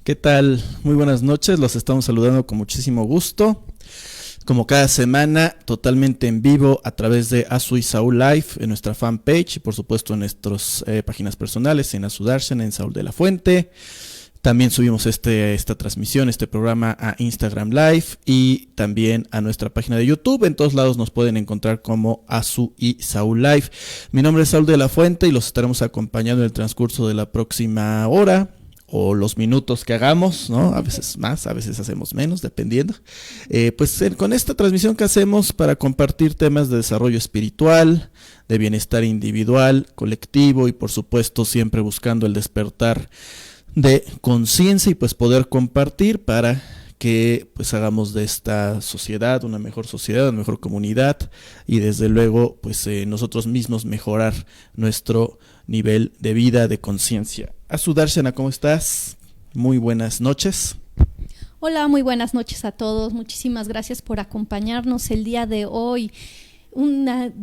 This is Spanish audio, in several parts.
¿Qué tal? Muy buenas noches, los estamos saludando con muchísimo gusto. Como cada semana, totalmente en vivo a través de Azu y Saúl Live en nuestra fanpage y por supuesto en nuestras páginas personales, en Azu Darshan, en Saúl de la Fuente. También subimos esta transmisión, este programa a Instagram Live y también a nuestra página de YouTube. En todos lados nos pueden encontrar como Azu y Saúl Live. Mi nombre es Saúl de la Fuente y los estaremos acompañando en el transcurso de la próxima hora o los minutos que hagamos, ¿no? A veces más, a veces hacemos menos, dependiendo. Con esta transmisión que hacemos para compartir temas de desarrollo espiritual, de bienestar individual, colectivo y por supuesto siempre buscando el despertar de conciencia y pues poder compartir para que pues hagamos de esta sociedad una mejor sociedad, una mejor comunidad y desde luego pues nosotros mismos mejorar nuestro nivel de vida, de conciencia. Azu Darshana, ¿cómo estás? Muy buenas noches. Hola, muy buenas noches a todos. Muchísimas gracias por acompañarnos el día de hoy.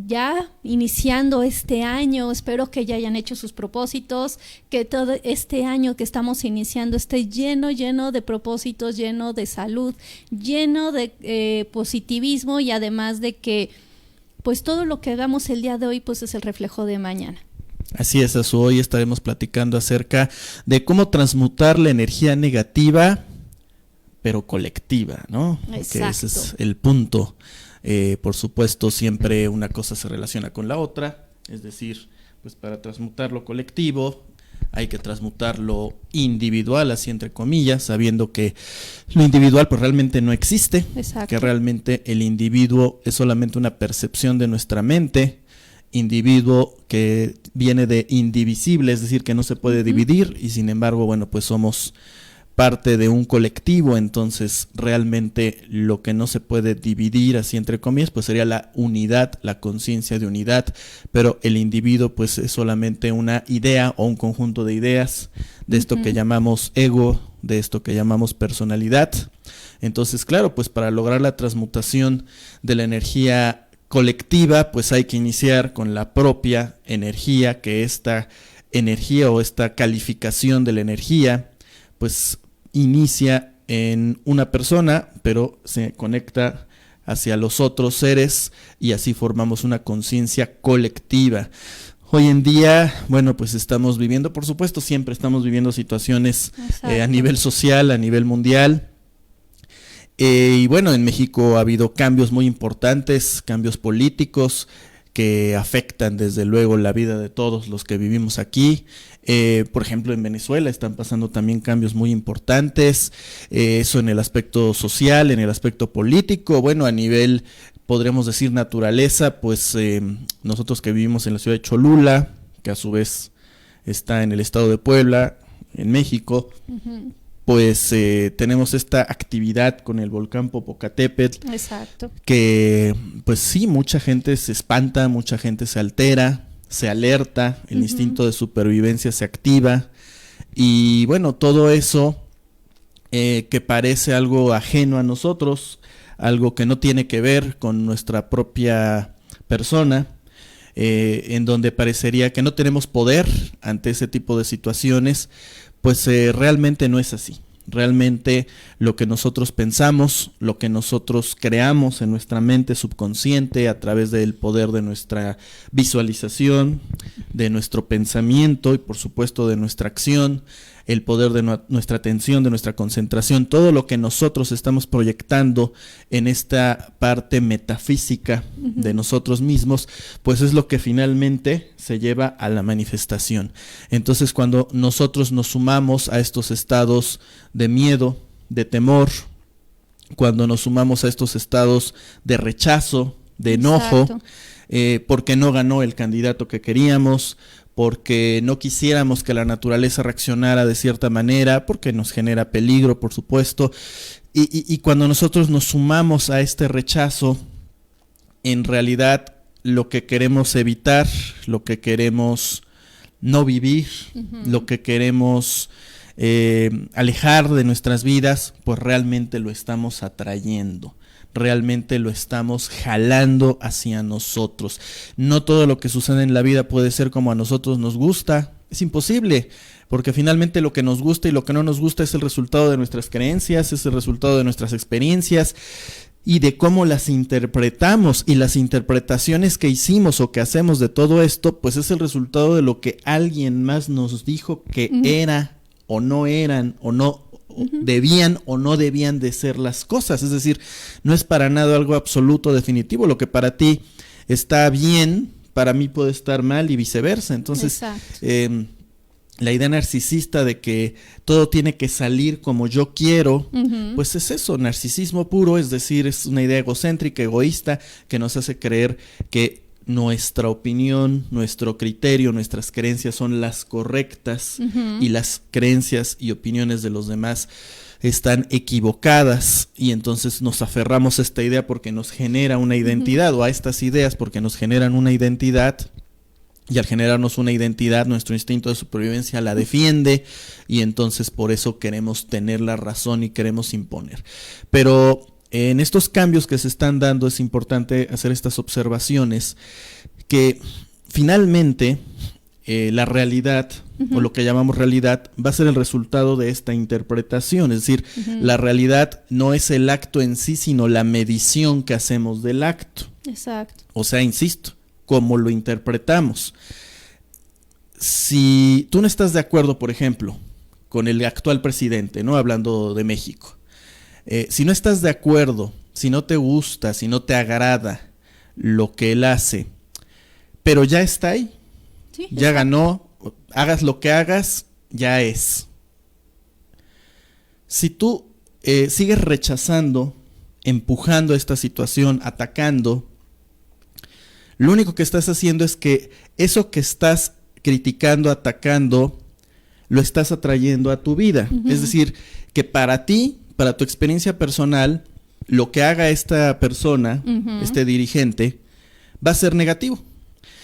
Ya iniciando este año, espero que ya hayan hecho sus propósitos, que todo este año que estamos iniciando esté lleno de propósitos, lleno de salud, lleno de positivismo y además de que pues todo lo que hagamos el día de hoy pues es el reflejo de mañana. Así es, Azu, hoy estaremos platicando acerca de cómo transmutar la energía negativa, pero colectiva, ¿no? Exacto. Que ese es el punto. Por supuesto, siempre una cosa se relaciona con la otra, es decir, pues para transmutar lo colectivo hay que transmutar lo individual, así entre comillas, sabiendo que lo individual pues realmente no existe. Exacto. Que realmente el individuo es solamente una percepción de nuestra mente, individuo que viene de indivisible, es decir, que no se puede dividir y sin embargo, bueno, pues somos parte de un colectivo, entonces realmente lo que no se puede dividir, así entre comillas, pues sería la unidad, la conciencia de unidad, pero el individuo pues es solamente una idea o un conjunto de ideas de esto que llamamos ego, de esto que llamamos personalidad. Entonces, claro, pues para lograr la transmutación de la energía colectiva, pues hay que iniciar con la propia energía, que esta energía o esta calificación de la energía, pues inicia en una persona, pero se conecta hacia los otros seres y así formamos una conciencia colectiva. Hoy en día, bueno, pues estamos viviendo, por supuesto, siempre estamos viviendo situaciones a nivel social, a nivel mundial. Y bueno, en México ha habido cambios muy importantes, cambios políticos que afectan desde luego la vida de todos los que vivimos aquí. Por ejemplo, en Venezuela están pasando también cambios muy importantes, eso en el aspecto social, en el aspecto político, bueno, a nivel, podríamos decir, naturaleza, pues nosotros que vivimos en la ciudad de Cholula, que a su vez está en el estado de Puebla, en México, pues tenemos esta actividad con el volcán Popocatépetl. Exacto. Que pues sí, mucha gente se espanta, mucha gente se altera, se alerta, el instinto de supervivencia se activa y bueno, todo eso que parece algo ajeno a nosotros, algo que no tiene que ver con nuestra propia persona, en donde parecería que no tenemos poder ante ese tipo de situaciones, pues realmente no es así. Realmente lo que nosotros pensamos, lo que nosotros creamos en nuestra mente subconsciente a través del poder de nuestra visualización, de nuestro pensamiento y por supuesto de nuestra acción, el poder de nuestra atención, de nuestra concentración, todo lo que nosotros estamos proyectando en esta parte metafísica de nosotros mismos, pues es lo que finalmente se lleva a la manifestación. Entonces, cuando nosotros nos sumamos a estos estados de miedo, de temor, cuando nos sumamos a estos estados de rechazo, de enojo, porque no ganó el candidato que queríamos, porque no quisiéramos que la naturaleza reaccionara de cierta manera, porque nos genera peligro, por supuesto, y cuando nosotros nos sumamos a este rechazo, en realidad lo que queremos evitar, lo que queremos no vivir, lo que queremos alejar de nuestras vidas, pues realmente lo estamos atrayendo. Realmente lo estamos jalando hacia nosotros. No todo lo que sucede en la vida puede ser como a nosotros nos gusta. Es imposible, porque finalmente lo que nos gusta y lo que no nos gusta es el resultado de nuestras creencias, es el resultado de nuestras experiencias y de cómo las interpretamos, y las interpretaciones que hicimos o que hacemos de todo esto, pues es el resultado de lo que alguien más nos dijo que era o no eran o no debían o no debían de ser las cosas. Es decir, no es para nada algo absoluto, definitivo. Lo que para ti está bien, para mí puede estar mal y viceversa. Entonces, la idea narcisista de que todo tiene que salir como yo quiero, pues es eso, narcisismo puro, es decir, es una idea egocéntrica, egoísta, que nos hace creer que nuestra opinión, nuestro criterio, nuestras creencias son las correctas y las creencias y opiniones de los demás están equivocadas, y entonces nos aferramos a esta idea porque nos genera una identidad, o a estas ideas porque nos generan una identidad. Y al generarnos una identidad, nuestro instinto de supervivencia la defiende, y entonces por eso queremos tener la razón y queremos imponer. Pero en estos cambios que se están dando es importante hacer estas observaciones, que finalmente la realidad, o lo que llamamos realidad, va a ser el resultado de esta interpretación. Es decir, la realidad no es el acto en sí, sino la medición que hacemos del acto. Exacto. O sea, insisto, cómo lo interpretamos. Si tú no estás de acuerdo, por ejemplo, con el actual presidente, ¿no? Hablando de México, si no estás de acuerdo, si no te gusta, si no te agrada lo que él hace, pero ya está ahí, sí, ya ganó, hagas lo que hagas, ya es. Si tú sigues rechazando, empujando esta situación, atacando, lo único que estás haciendo es que eso que estás criticando, atacando, lo estás atrayendo a tu vida. Es decir, que para ti, para tu experiencia personal, lo que haga esta persona, este dirigente, va a ser negativo.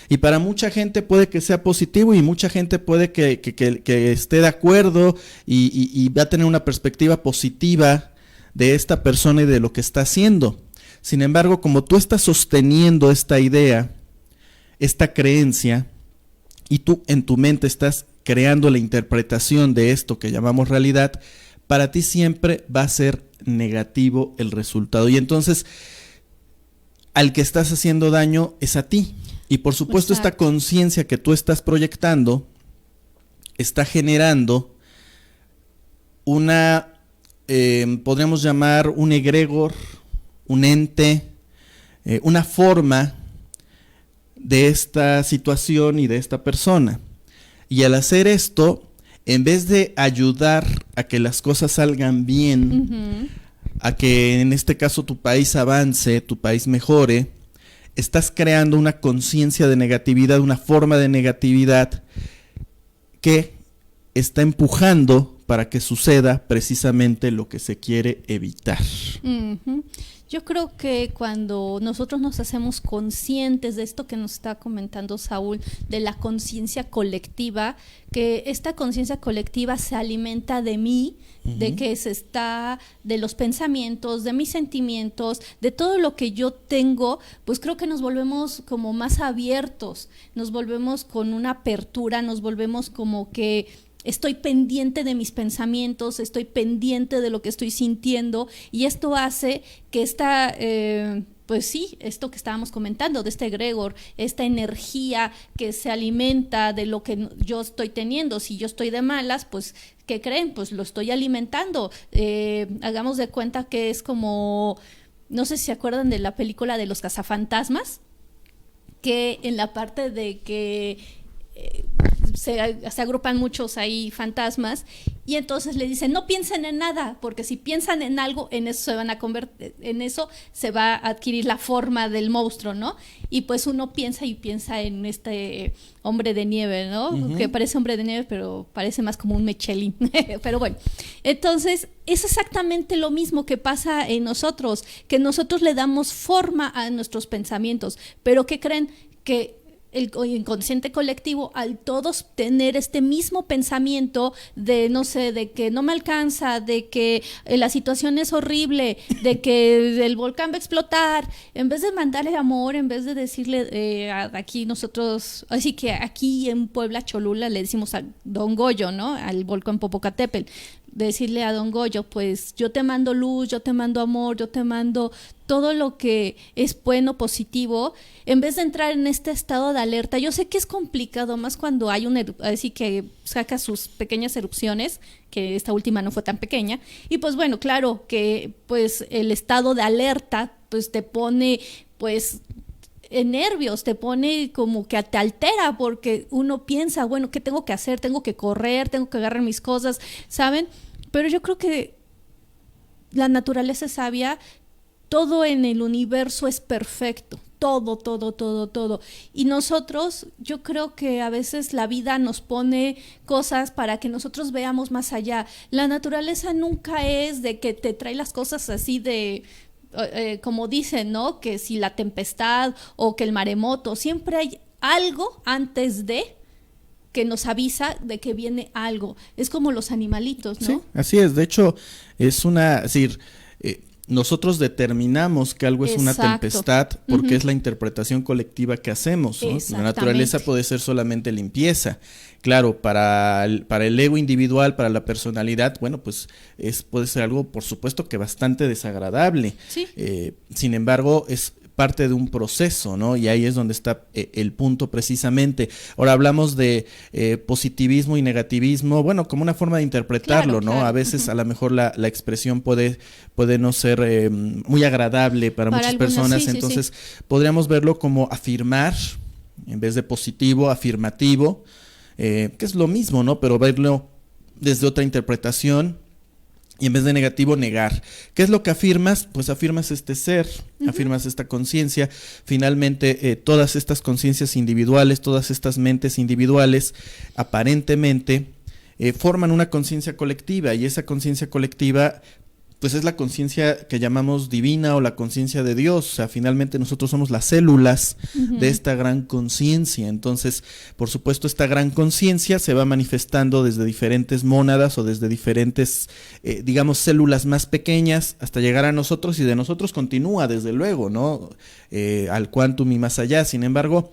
Y para mucha gente puede que sea positivo, y mucha gente puede que esté de acuerdo y va a tener una perspectiva positiva de esta persona y de lo que está haciendo. Sin embargo, como tú estás sosteniendo esta idea, esta creencia, y tú en tu mente estás creando la interpretación de esto que llamamos realidad, para ti siempre va a ser negativo el resultado. Y entonces, al que estás haciendo daño es a ti. Y por supuesto, esta conciencia que tú estás proyectando está generando una, podríamos llamar un egregor, un ente, una forma de esta situación y de esta persona. Y al hacer esto, en vez de ayudar a que las cosas salgan bien, a que en este caso tu país avance, tu país mejore, estás creando una conciencia de negatividad, una forma de negatividad que está empujando para que suceda precisamente lo que se quiere evitar. Yo creo que cuando nosotros nos hacemos conscientes de esto que nos está comentando Saúl, de la conciencia colectiva, que esta conciencia colectiva se alimenta de mí, de que se está, de los pensamientos, de mis sentimientos, de todo lo que yo tengo, pues creo que nos volvemos como más abiertos, nos volvemos con una apertura, nos volvemos como que estoy pendiente de mis pensamientos, estoy pendiente de lo que estoy sintiendo, y esto hace que esta, pues sí, esto que estábamos comentando, de este egregor, esta energía que se alimenta de lo que yo estoy teniendo. Si yo estoy de malas, pues, ¿qué creen? Pues lo estoy alimentando. Hagamos de cuenta que es como, no sé si se acuerdan de la película de los cazafantasmas, que en la parte de que se agrupan muchos ahí fantasmas, y entonces le dicen no piensen en nada, porque si piensan en algo, en eso se van a convertir, en eso se va a adquirir la forma del monstruo, ¿no? Y pues uno piensa en este hombre de nieve, ¿no? Que parece hombre de nieve, pero parece más como un Michelin. Pero bueno, entonces es exactamente lo mismo que pasa en nosotros, que nosotros le damos forma a nuestros pensamientos, pero ¿qué creen? Que el inconsciente colectivo, al todos tener este mismo pensamiento de, no sé, de que no me alcanza, de que la situación es horrible, de que el volcán va a explotar, en vez de mandarle amor, en vez de decirle, aquí nosotros, así que aquí en Puebla, Cholula, le decimos a Don Goyo, ¿no? Al volcán Popocatépetl, decirle a Don Goyo, pues yo te mando luz, yo te mando amor, yo te mando todo lo que es bueno, positivo, en vez de entrar en este estado de alerta. Yo sé que es complicado, más cuando hay así que saca sus pequeñas erupciones, que esta última no fue tan pequeña, y pues bueno, claro que pues el estado de alerta pues te pone pues en nervios, te pone como que te altera, porque uno piensa, bueno, ¿qué tengo que hacer? Tengo que correr, tengo que agarrar mis cosas, ¿saben? Pero yo creo que la naturaleza es sabia, todo en el universo es perfecto, todo, todo, todo, todo. Y nosotros, yo creo que a veces la vida nos pone cosas para que nosotros veamos más allá. La naturaleza nunca es de que te trae las cosas así de... como dicen, ¿no? Que si la tempestad o que el maremoto, siempre hay algo antes de que nos avisa de que viene algo. Es como los animalitos, ¿no? Sí, así es. De hecho, es decir, nosotros determinamos que algo es una tempestad porque es la interpretación colectiva que hacemos, ¿no? La naturaleza puede ser solamente limpieza. Claro, para el ego individual, para la personalidad, bueno, pues puede ser algo, por supuesto, que bastante desagradable. Sí. Sin embargo, es parte de un proceso, ¿no? Y ahí es donde está el punto precisamente. Ahora hablamos de positivismo y negativismo, bueno, como una forma de interpretarlo, claro, ¿no? Claro. A veces a lo mejor la expresión puede no ser muy agradable para muchas personas, sí, entonces podríamos verlo como afirmar, en vez de positivo, afirmativo, que es lo mismo, ¿no? Pero verlo desde otra interpretación. Y en vez de negativo, negar. ¿Qué es lo que afirmas? Pues afirmas este ser, afirmas esta conciencia. Finalmente, todas estas conciencias individuales, todas estas mentes individuales, aparentemente, forman una conciencia colectiva. Y esa conciencia colectiva, pues es la conciencia que llamamos divina o la conciencia de Dios. O sea, finalmente nosotros somos las células de esta gran conciencia. Entonces, por supuesto, esta gran conciencia se va manifestando desde diferentes mónadas o desde diferentes, digamos, células más pequeñas hasta llegar a nosotros, y de nosotros continúa, desde luego, ¿no? Al quantum y más allá. Sin embargo,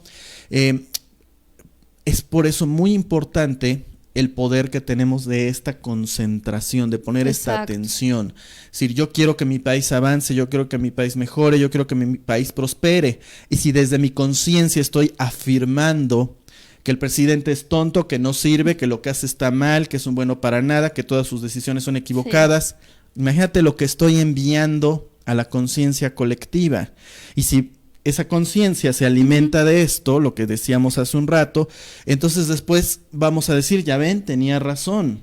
es por eso muy importante el poder que tenemos de esta concentración, de poner esta atención. Es decir, yo quiero que mi país avance, yo quiero que mi país mejore, yo quiero que mi país prospere. Y si desde mi conciencia estoy afirmando que el presidente es tonto, que no sirve, que lo que hace está mal, que es un bueno para nada, que todas sus decisiones son equivocadas, imagínate lo que estoy enviando a la conciencia colectiva. Y si esa conciencia se alimenta de esto, lo que decíamos hace un rato, entonces después vamos a decir, ya ven, tenía razón.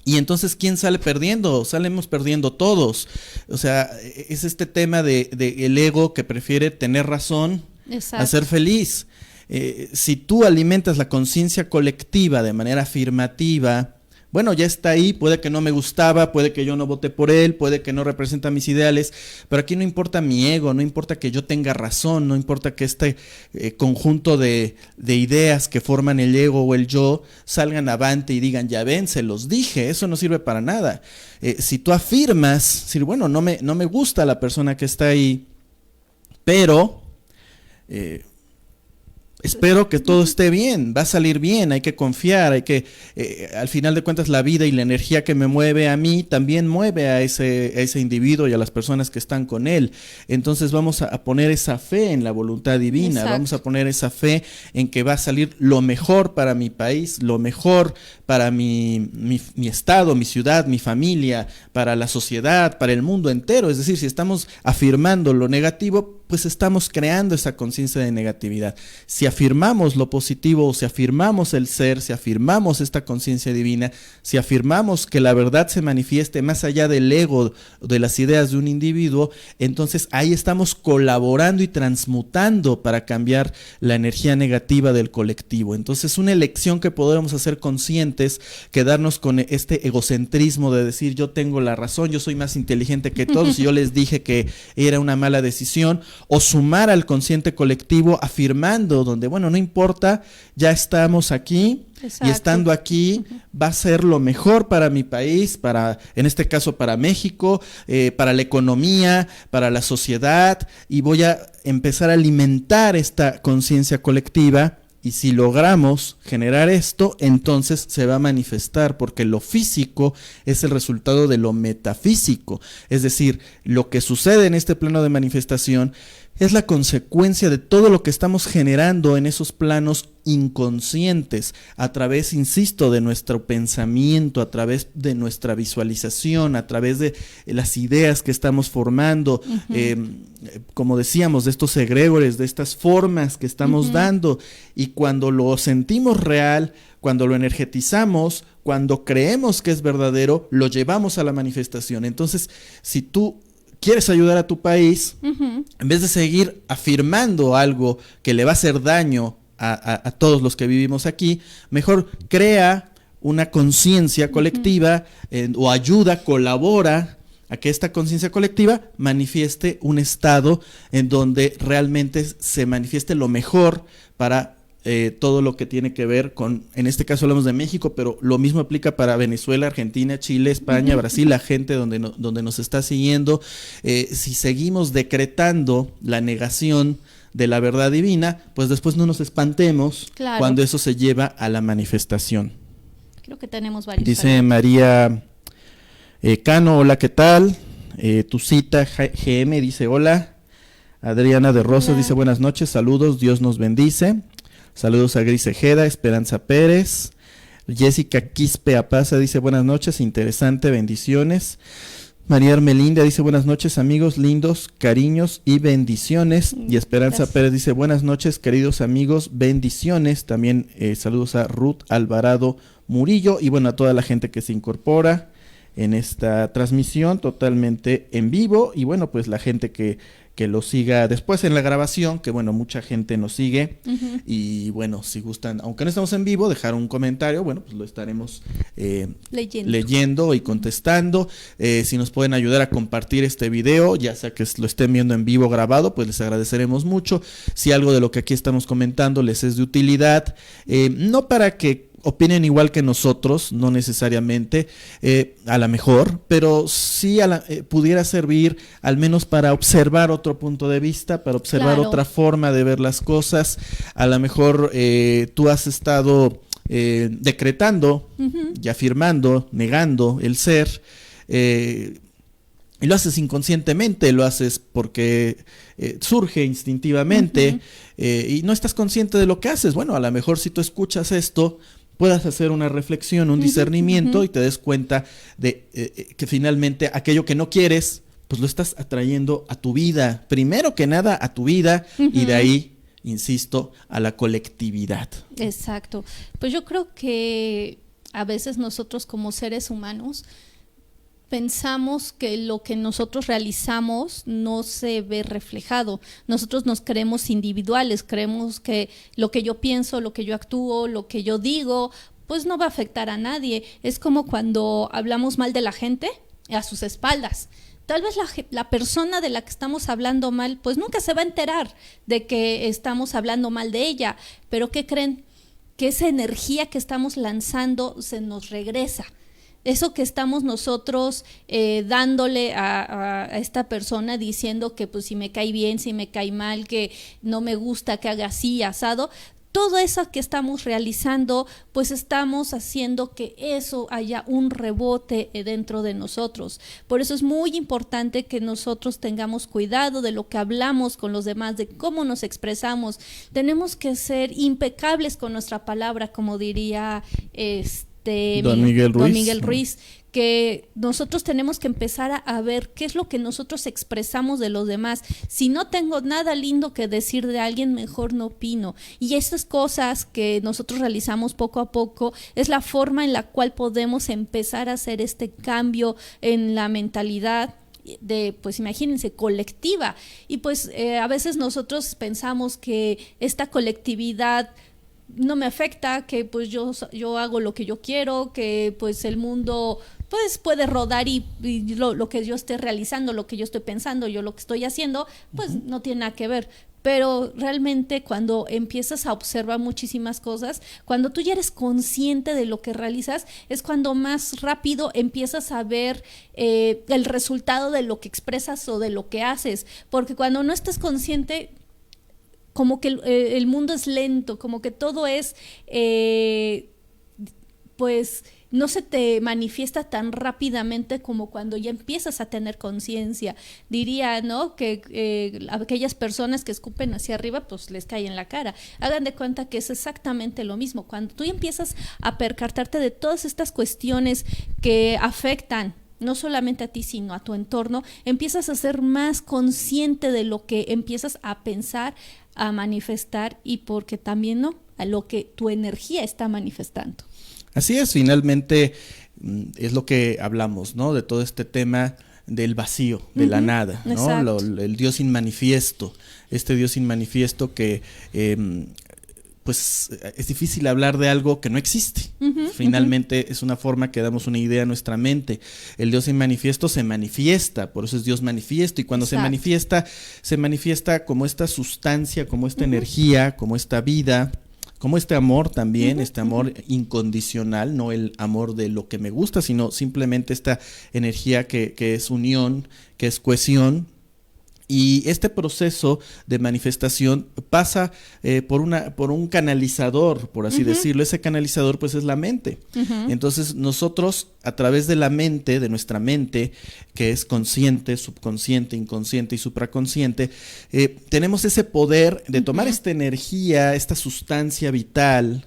Y entonces, ¿quién sale perdiendo? Salimos perdiendo todos. O sea, es este tema de el ego que prefiere tener razón a ser feliz. Si tú alimentas la conciencia colectiva de manera afirmativa, bueno, ya está ahí, puede que no me gustaba, puede que yo no voté por él, puede que no representa mis ideales, pero aquí no importa mi ego, no importa que yo tenga razón, no importa que este conjunto de ideas que forman el ego o el yo salgan avante y digan, ya ven, se los dije, eso no sirve para nada. Si tú afirmas, decir, bueno, no me gusta la persona que está ahí, pero espero que todo esté bien, va a salir bien, hay que confiar, hay que, al final de cuentas la vida y la energía que me mueve a mí también mueve a ese individuo y a las personas que están con él. Entonces vamos a poner esa fe en la voluntad divina, vamos a poner esa fe en que va a salir lo mejor para mi país, lo mejor para mi estado, mi ciudad, mi familia, para la sociedad, para el mundo entero. Es decir, si estamos afirmando lo negativo, pues estamos creando esa conciencia de negatividad. Si afirmamos lo positivo, si afirmamos el ser, si afirmamos esta conciencia divina, si afirmamos que la verdad se manifieste más allá del ego, de las ideas de un individuo, entonces ahí estamos colaborando y transmutando para cambiar la energía negativa del colectivo. Entonces, una elección que podemos hacer conscientes, quedarnos con este egocentrismo de decir yo tengo la razón, yo soy más inteligente que todos y yo les dije que era una mala decisión, o sumar al consciente colectivo afirmando donde, bueno, no importa, ya estamos aquí. Exacto. Y estando aquí va a ser lo mejor para mi país, en este caso para México, para la economía, para la sociedad, y voy a empezar a alimentar esta conciencia colectiva. Y si logramos generar esto, entonces se va a manifestar, porque lo físico es el resultado de lo metafísico. Es decir, lo que sucede en este plano de manifestación es la consecuencia de todo lo que estamos generando en esos planos inconscientes, a través, insisto, de nuestro pensamiento, a través de nuestra visualización, a través de las ideas que estamos formando, como decíamos, de estos egregores, de estas formas que estamos dando, y cuando lo sentimos real, cuando lo energetizamos, cuando creemos que es verdadero, lo llevamos a la manifestación. Entonces, si tú quieres ayudar a tu país, en vez de seguir afirmando algo que le va a hacer daño a todos los que vivimos aquí, mejor crea una conciencia colectiva, o ayuda, colabora a que esta conciencia colectiva manifieste un estado en donde realmente se manifieste lo mejor para todo lo que tiene que ver con, en este caso hablamos de México, pero lo mismo aplica para Venezuela, Argentina, Chile, España, Brasil, la gente donde nos está siguiendo. Si seguimos decretando la negación de la verdad divina, pues después no nos espantemos cuando eso se lleva a la manifestación. Creo que tenemos varios. Dice María Cano, hola, ¿qué tal? Tu cita GM dice hola. Adriana de Rosas dice buenas noches, saludos, Dios nos bendice. Saludos a Gris Ejeda, Esperanza Pérez. Jessica Quispe Apaza dice buenas noches, interesante, bendiciones. María Ermelinda dice buenas noches, amigos lindos, cariños y bendiciones. Y Esperanza Gracias. Pérez dice buenas noches, queridos amigos, bendiciones. También saludos a Ruth Alvarado Murillo y bueno, a toda la gente que se incorpora en esta transmisión totalmente en vivo, y bueno, pues la gente que lo siga después en la grabación, que bueno, mucha gente nos sigue, y bueno, si gustan, aunque no estamos en vivo, dejar un comentario, bueno, pues lo estaremos leyendo y contestando. Si nos pueden ayudar a compartir este video, ya sea que lo estén viendo en vivo grabado, pues les agradeceremos mucho. Si algo de lo que aquí estamos comentando les es de utilidad, no para que opinen igual que nosotros, no necesariamente, a lo mejor, pero sí pudiera servir al menos para observar otro punto de vista, para observar otra forma de ver las cosas. A lo mejor tú has estado decretando y afirmando, negando el ser, y lo haces inconscientemente, lo haces porque surge instintivamente, y no estás consciente de lo que haces. Bueno, a lo mejor si tú escuchas esto, puedas hacer una reflexión, un discernimiento, y te des cuenta de que finalmente aquello que no quieres, pues lo estás atrayendo a tu vida, primero que nada a tu vida, y de ahí, insisto, a la colectividad. Exacto. Pues yo creo que a veces nosotros como seres humanos pensamos que lo que nosotros realizamos no se ve reflejado. Nosotros nos creemos individuales, creemos que lo que yo pienso, lo que yo actúo, lo que yo digo, pues no va a afectar a nadie. Es como cuando hablamos mal de la gente a sus espaldas. Tal vez la persona de la que estamos hablando mal, pues nunca se va a enterar de que estamos hablando mal de ella. Pero ¿qué creen? Que esa energía que estamos lanzando se nos regresa. Eso que estamos nosotros dándole a esta persona, diciendo que pues si me cae bien, si me cae mal, que no me gusta que haga así, asado, todo eso que estamos realizando, pues estamos haciendo que eso haya un rebote dentro de nosotros. Por eso es muy importante que nosotros tengamos cuidado de lo que hablamos con los demás, de cómo nos expresamos. Tenemos que ser impecables con nuestra palabra, como diría Don Miguel Ruiz, que nosotros tenemos que empezar a ver qué es lo que nosotros expresamos de los demás. Si no tengo nada lindo que decir de alguien, mejor no opino. Y estas cosas que nosotros realizamos poco a poco es la forma en la cual podemos empezar a hacer este cambio en la mentalidad de, pues imagínense, colectiva. Y pues a veces nosotros pensamos que esta colectividad no me afecta, que pues yo hago lo que yo quiero, que pues el mundo pues puede rodar y lo que yo esté realizando, lo que yo estoy pensando, yo lo que estoy haciendo, pues no tiene nada que ver. Pero realmente cuando empiezas a observar muchísimas cosas, cuando tú ya eres consciente de lo que realizas, es cuando más rápido empiezas a ver el resultado de lo que expresas o de lo que haces. Porque cuando no estás consciente, como que el mundo es lento, como que todo es, pues no se te manifiesta tan rápidamente como cuando ya empiezas a tener conciencia. Diría, ¿no?, que aquellas personas que escupen hacia arriba, pues les cae en la cara. Hagan de cuenta que es exactamente lo mismo. Cuando tú empiezas a percatarte de todas estas cuestiones que afectan no solamente a ti, sino a tu entorno, empiezas a ser más consciente de lo que empiezas a pensar, a manifestar, y porque también, ¿no?, a lo que tu energía está manifestando. Así es, finalmente es lo que hablamos, ¿no? De todo este tema del vacío, de la nada, ¿no? El Dios inmanifiesto, este Dios inmanifiesto que pues es difícil hablar de algo que no existe. Finalmente es una forma que damos una idea a nuestra mente. El Dios inmanifiesto se manifiesta, por eso es Dios manifiesto, y cuando se manifiesta como esta sustancia, como esta energía, como esta vida, como este amor también, este amor incondicional, no el amor de lo que me gusta, sino simplemente esta energía que es unión, que es cohesión. Y este proceso de manifestación pasa por un canalizador, por así decirlo. Ese canalizador pues es la mente. Entonces nosotros, a través de la mente, de nuestra mente, que es consciente, subconsciente, inconsciente y supraconsciente, tenemos ese poder de tomar esta energía, esta sustancia vital,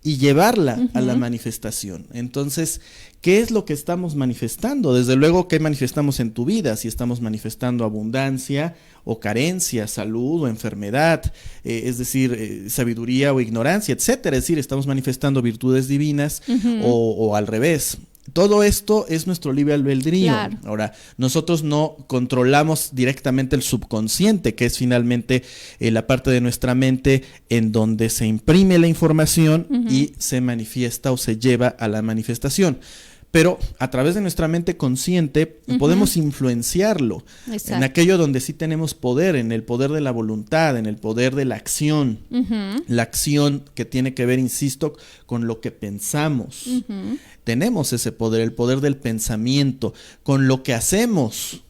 y llevarla a la manifestación. Entonces, ¿qué es lo que estamos manifestando? Desde luego, ¿qué manifestamos en tu vida? Si estamos manifestando abundancia o carencia, salud o enfermedad, es decir, sabiduría o ignorancia, etcétera. Es decir, estamos manifestando virtudes divinas o al revés. Todo esto es nuestro libre albedrío. Claro. Ahora, nosotros no controlamos directamente el subconsciente, que es finalmente la parte de nuestra mente en donde se imprime la información y se manifiesta o se lleva a la manifestación. Pero a través de nuestra mente consciente podemos influenciarlo. Exacto. En aquello donde sí tenemos poder, en el poder de la voluntad, en el poder de la acción. La acción que tiene que ver, insisto, con lo que pensamos. Tenemos ese poder, el poder del pensamiento, con lo que hacemos.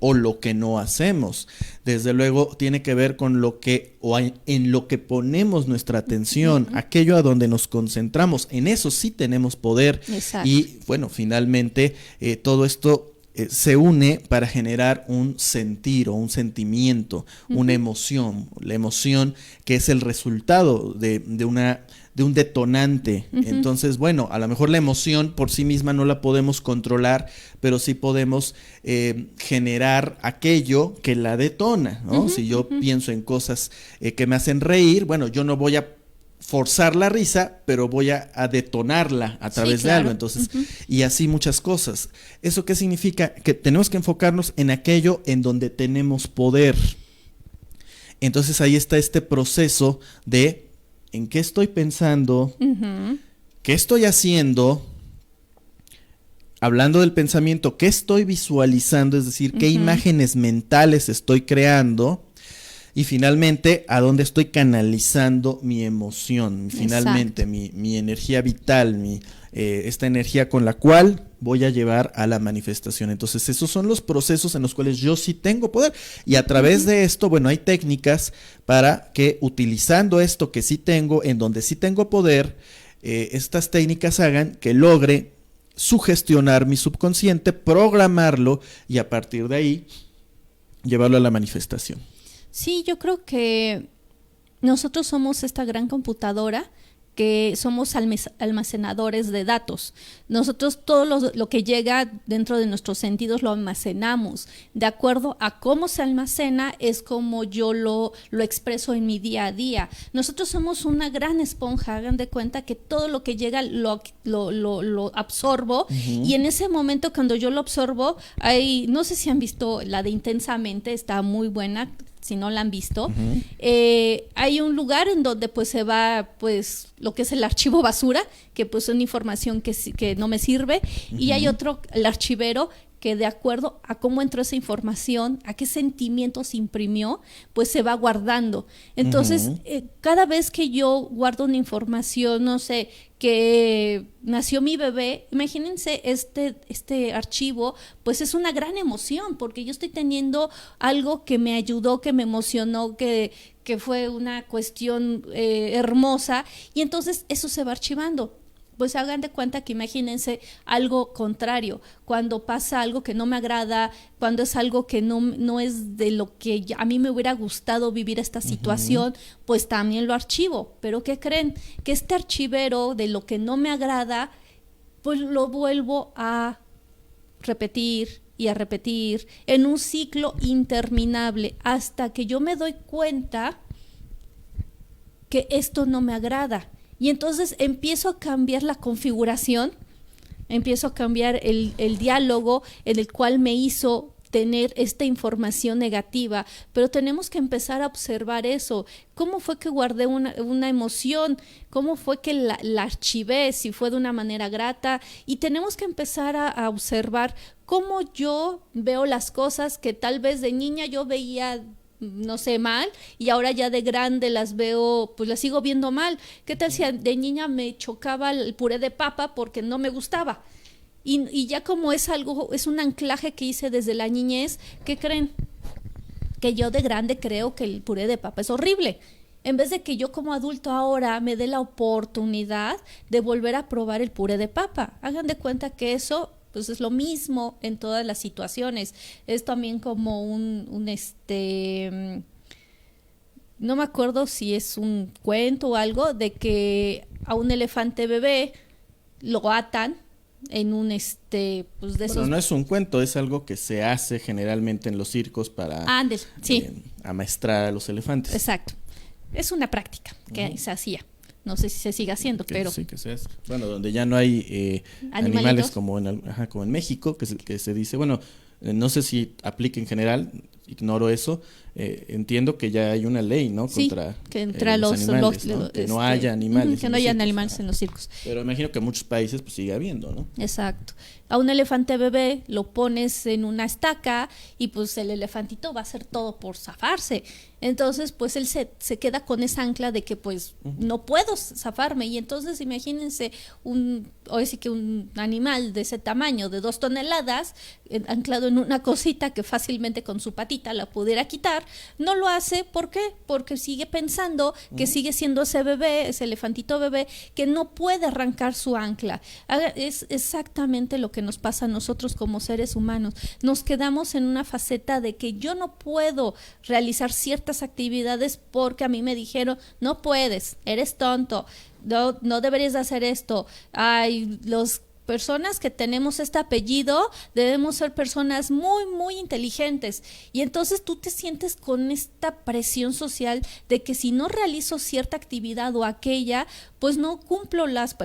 O lo que no hacemos. Desde luego tiene que ver con lo que o en lo que ponemos nuestra atención, aquello a donde nos concentramos. En eso sí tenemos poder. Exacto. Y bueno, finalmente todo esto se une para generar un sentir o un sentimiento, una emoción. La emoción que es el resultado de un detonante. Entonces, bueno, a lo mejor la emoción por sí misma no la podemos controlar, pero sí podemos generar aquello que la detona, ¿no? Si yo pienso en cosas que me hacen reír, bueno, yo no voy a forzar la risa, pero voy a detonarla a través de algo. Entonces, y así muchas cosas. ¿Eso qué significa? Que tenemos que enfocarnos en aquello en donde tenemos poder. Entonces ahí está este proceso de en qué estoy pensando, qué estoy haciendo, hablando del pensamiento, qué estoy visualizando, es decir, qué imágenes mentales estoy creando, y finalmente a dónde estoy canalizando mi emoción, finalmente mi energía vital, esta energía con la cual voy a llevar a la manifestación. Entonces esos son los procesos en los cuales yo sí tengo poder, y a través de esto, bueno, hay técnicas para que utilizando esto que sí tengo, en donde sí tengo poder, estas técnicas hagan que logre sugestionar mi subconsciente, programarlo y a partir de ahí llevarlo a la manifestación. Sí, yo creo que nosotros somos esta gran computadora que somos almacenadores de datos. Nosotros todo lo que llega dentro de nuestros sentidos lo almacenamos. De acuerdo a cómo se almacena es como yo lo expreso en mi día a día. Nosotros somos una gran esponja, hagan de cuenta que todo lo que llega lo absorbo, y en ese momento cuando yo lo absorbo, no sé si han visto la de Intensamente, está muy buena. si no la han visto, hay un lugar en donde pues se va pues lo que es el archivo basura, que pues es una información que no me sirve, y hay otro, el archivero, que de acuerdo a cómo entró esa información, a qué sentimientos imprimió, pues se va guardando. Entonces, cada vez que yo guardo una información, no sé, que nació mi bebé, imagínense este archivo, pues es una gran emoción, porque yo estoy teniendo algo que me ayudó, que me emocionó, que fue una cuestión hermosa, y entonces eso se va archivando. Pues hagan de cuenta que imagínense algo contrario, cuando pasa algo que no me agrada, cuando es algo que no es de lo que a mí me hubiera gustado vivir esta situación, pues también lo archivo. Pero ¿qué creen? Que este archivero de lo que no me agrada, pues lo vuelvo a repetir y a repetir en un ciclo interminable hasta que yo me doy cuenta que esto no me agrada. Y entonces empiezo a cambiar la configuración, empiezo a cambiar el diálogo en el cual me hizo tener esta información negativa, pero tenemos que empezar a observar eso. ¿Cómo fue que guardé una emoción? ¿Cómo fue que la archivé? Si fue de una manera grata. Y tenemos que empezar a observar cómo yo veo las cosas que tal vez de niña yo veía, no sé, mal, y ahora ya de grande las veo, pues las sigo viendo mal. ¿Qué tal si de niña me chocaba el puré de papa porque no me gustaba? Y ya como es algo, es un anclaje que hice desde la niñez, ¿qué creen? Que yo de grande creo que el puré de papa es horrible. En vez de que yo como adulto ahora me dé la oportunidad de volver a probar el puré de papa. Hagan de cuenta que eso pues es lo mismo en todas las situaciones. Es también como no me acuerdo si es un cuento o algo, de que a un elefante bebé lo atan en un pues de esos. Bueno, no es un cuento, es algo que se hace generalmente en los circos para amaestrar a los elefantes. Exacto. Es una práctica que se hacía. No sé si se sigue haciendo, pero sí que se hace. Bueno, donde ya no hay animales como en México, que se dice, bueno, no sé si aplica en general, ignoro eso. Entiendo que ya hay una ley, ¿no? Sí, contra que entre los animales, ¿no? Que no haya animales. Que no haya animales en los circos. Pero imagino que en muchos países pues sigue habiendo, ¿no? Exacto. A un elefante bebé lo pones en una estaca y pues el elefantito va a hacer todo por zafarse. Entonces pues él se queda con esa ancla de que pues no puedo zafarme. Y entonces imagínense un animal de ese tamaño, de 2 toneladas, anclado en una cosita que fácilmente con su patita la pudiera quitar. No lo hace, ¿por qué? Porque sigue pensando que sigue siendo ese bebé, ese elefantito bebé, que no puede arrancar su ancla. Es exactamente lo que nos pasa a nosotros como seres humanos. Nos quedamos en una faceta de que yo no puedo realizar ciertas actividades porque a mí me dijeron, no puedes, eres tonto, no deberías de hacer esto. Ay, los personas que tenemos este apellido debemos ser personas muy, muy inteligentes. Y entonces tú te sientes con esta presión social de que si no realizo cierta actividad o aquella, pues no cumplo las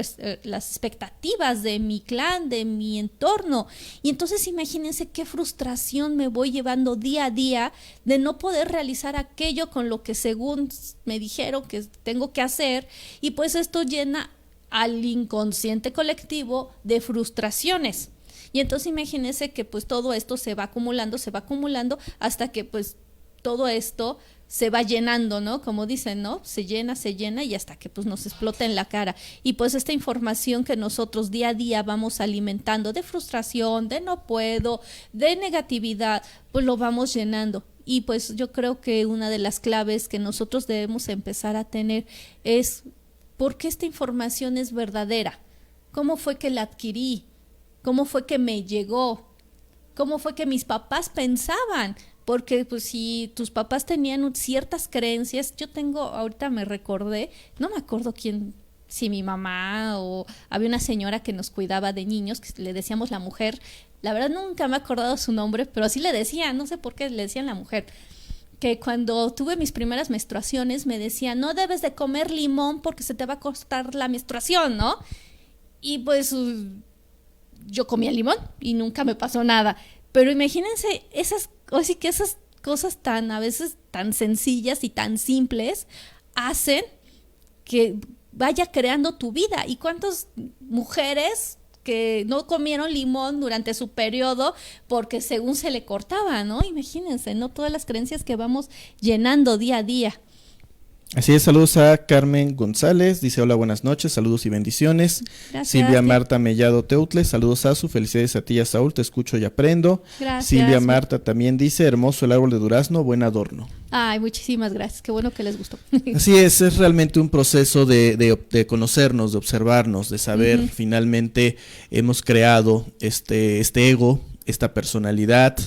expectativas de mi clan, de mi entorno. Y entonces imagínense qué frustración me voy llevando día a día de no poder realizar aquello con lo que según me dijeron que tengo que hacer. Y pues esto llena al inconsciente colectivo de frustraciones. Y entonces imagínense que pues todo esto se va acumulando hasta que pues todo esto se va llenando, ¿no? Como dicen, ¿no? Se llena y hasta que pues nos explota en la cara. Y pues esta información que nosotros día a día vamos alimentando de frustración, de no puedo, de negatividad, pues lo vamos llenando. Y pues yo creo que una de las claves que nosotros debemos empezar a tener es: ¿por qué esta información es verdadera? ¿Cómo fue que la adquirí? ¿Cómo fue que me llegó? ¿Cómo fue que mis papás pensaban? Porque pues si tus papás tenían ciertas creencias, ahorita me recordé, no me acuerdo quién, si mi mamá o había una señora que nos cuidaba de niños, que le decíamos la mujer. La verdad nunca me he acordado su nombre, pero así le decían, no sé por qué le decían la mujer. Que cuando tuve mis primeras menstruaciones me decía, no debes de comer limón porque se te va a cortar la menstruación, ¿no? Y pues yo comía limón y nunca me pasó nada. Pero imagínense esas cosas tan, a veces tan sencillas y tan simples, hacen que vaya creando tu vida. ¿Y cuántas mujeres que no comieron limón durante su periodo porque según se le cortaba, ¿no? Imagínense, ¿no? Todas las creencias que vamos llenando día a día. Así es, saludos a Carmen González, dice hola, buenas noches, saludos y bendiciones. Gracias. Silvia Marta Mellado Teutles, saludos a su, felicidades a ti y a Saúl, te escucho y aprendo. Gracias. Silvia Marta también dice, hermoso el árbol de durazno, buen adorno. Ay, muchísimas gracias, qué bueno que les gustó. Así es realmente un proceso de conocernos, de observarnos, de saber, finalmente hemos creado este ego, esta personalidad,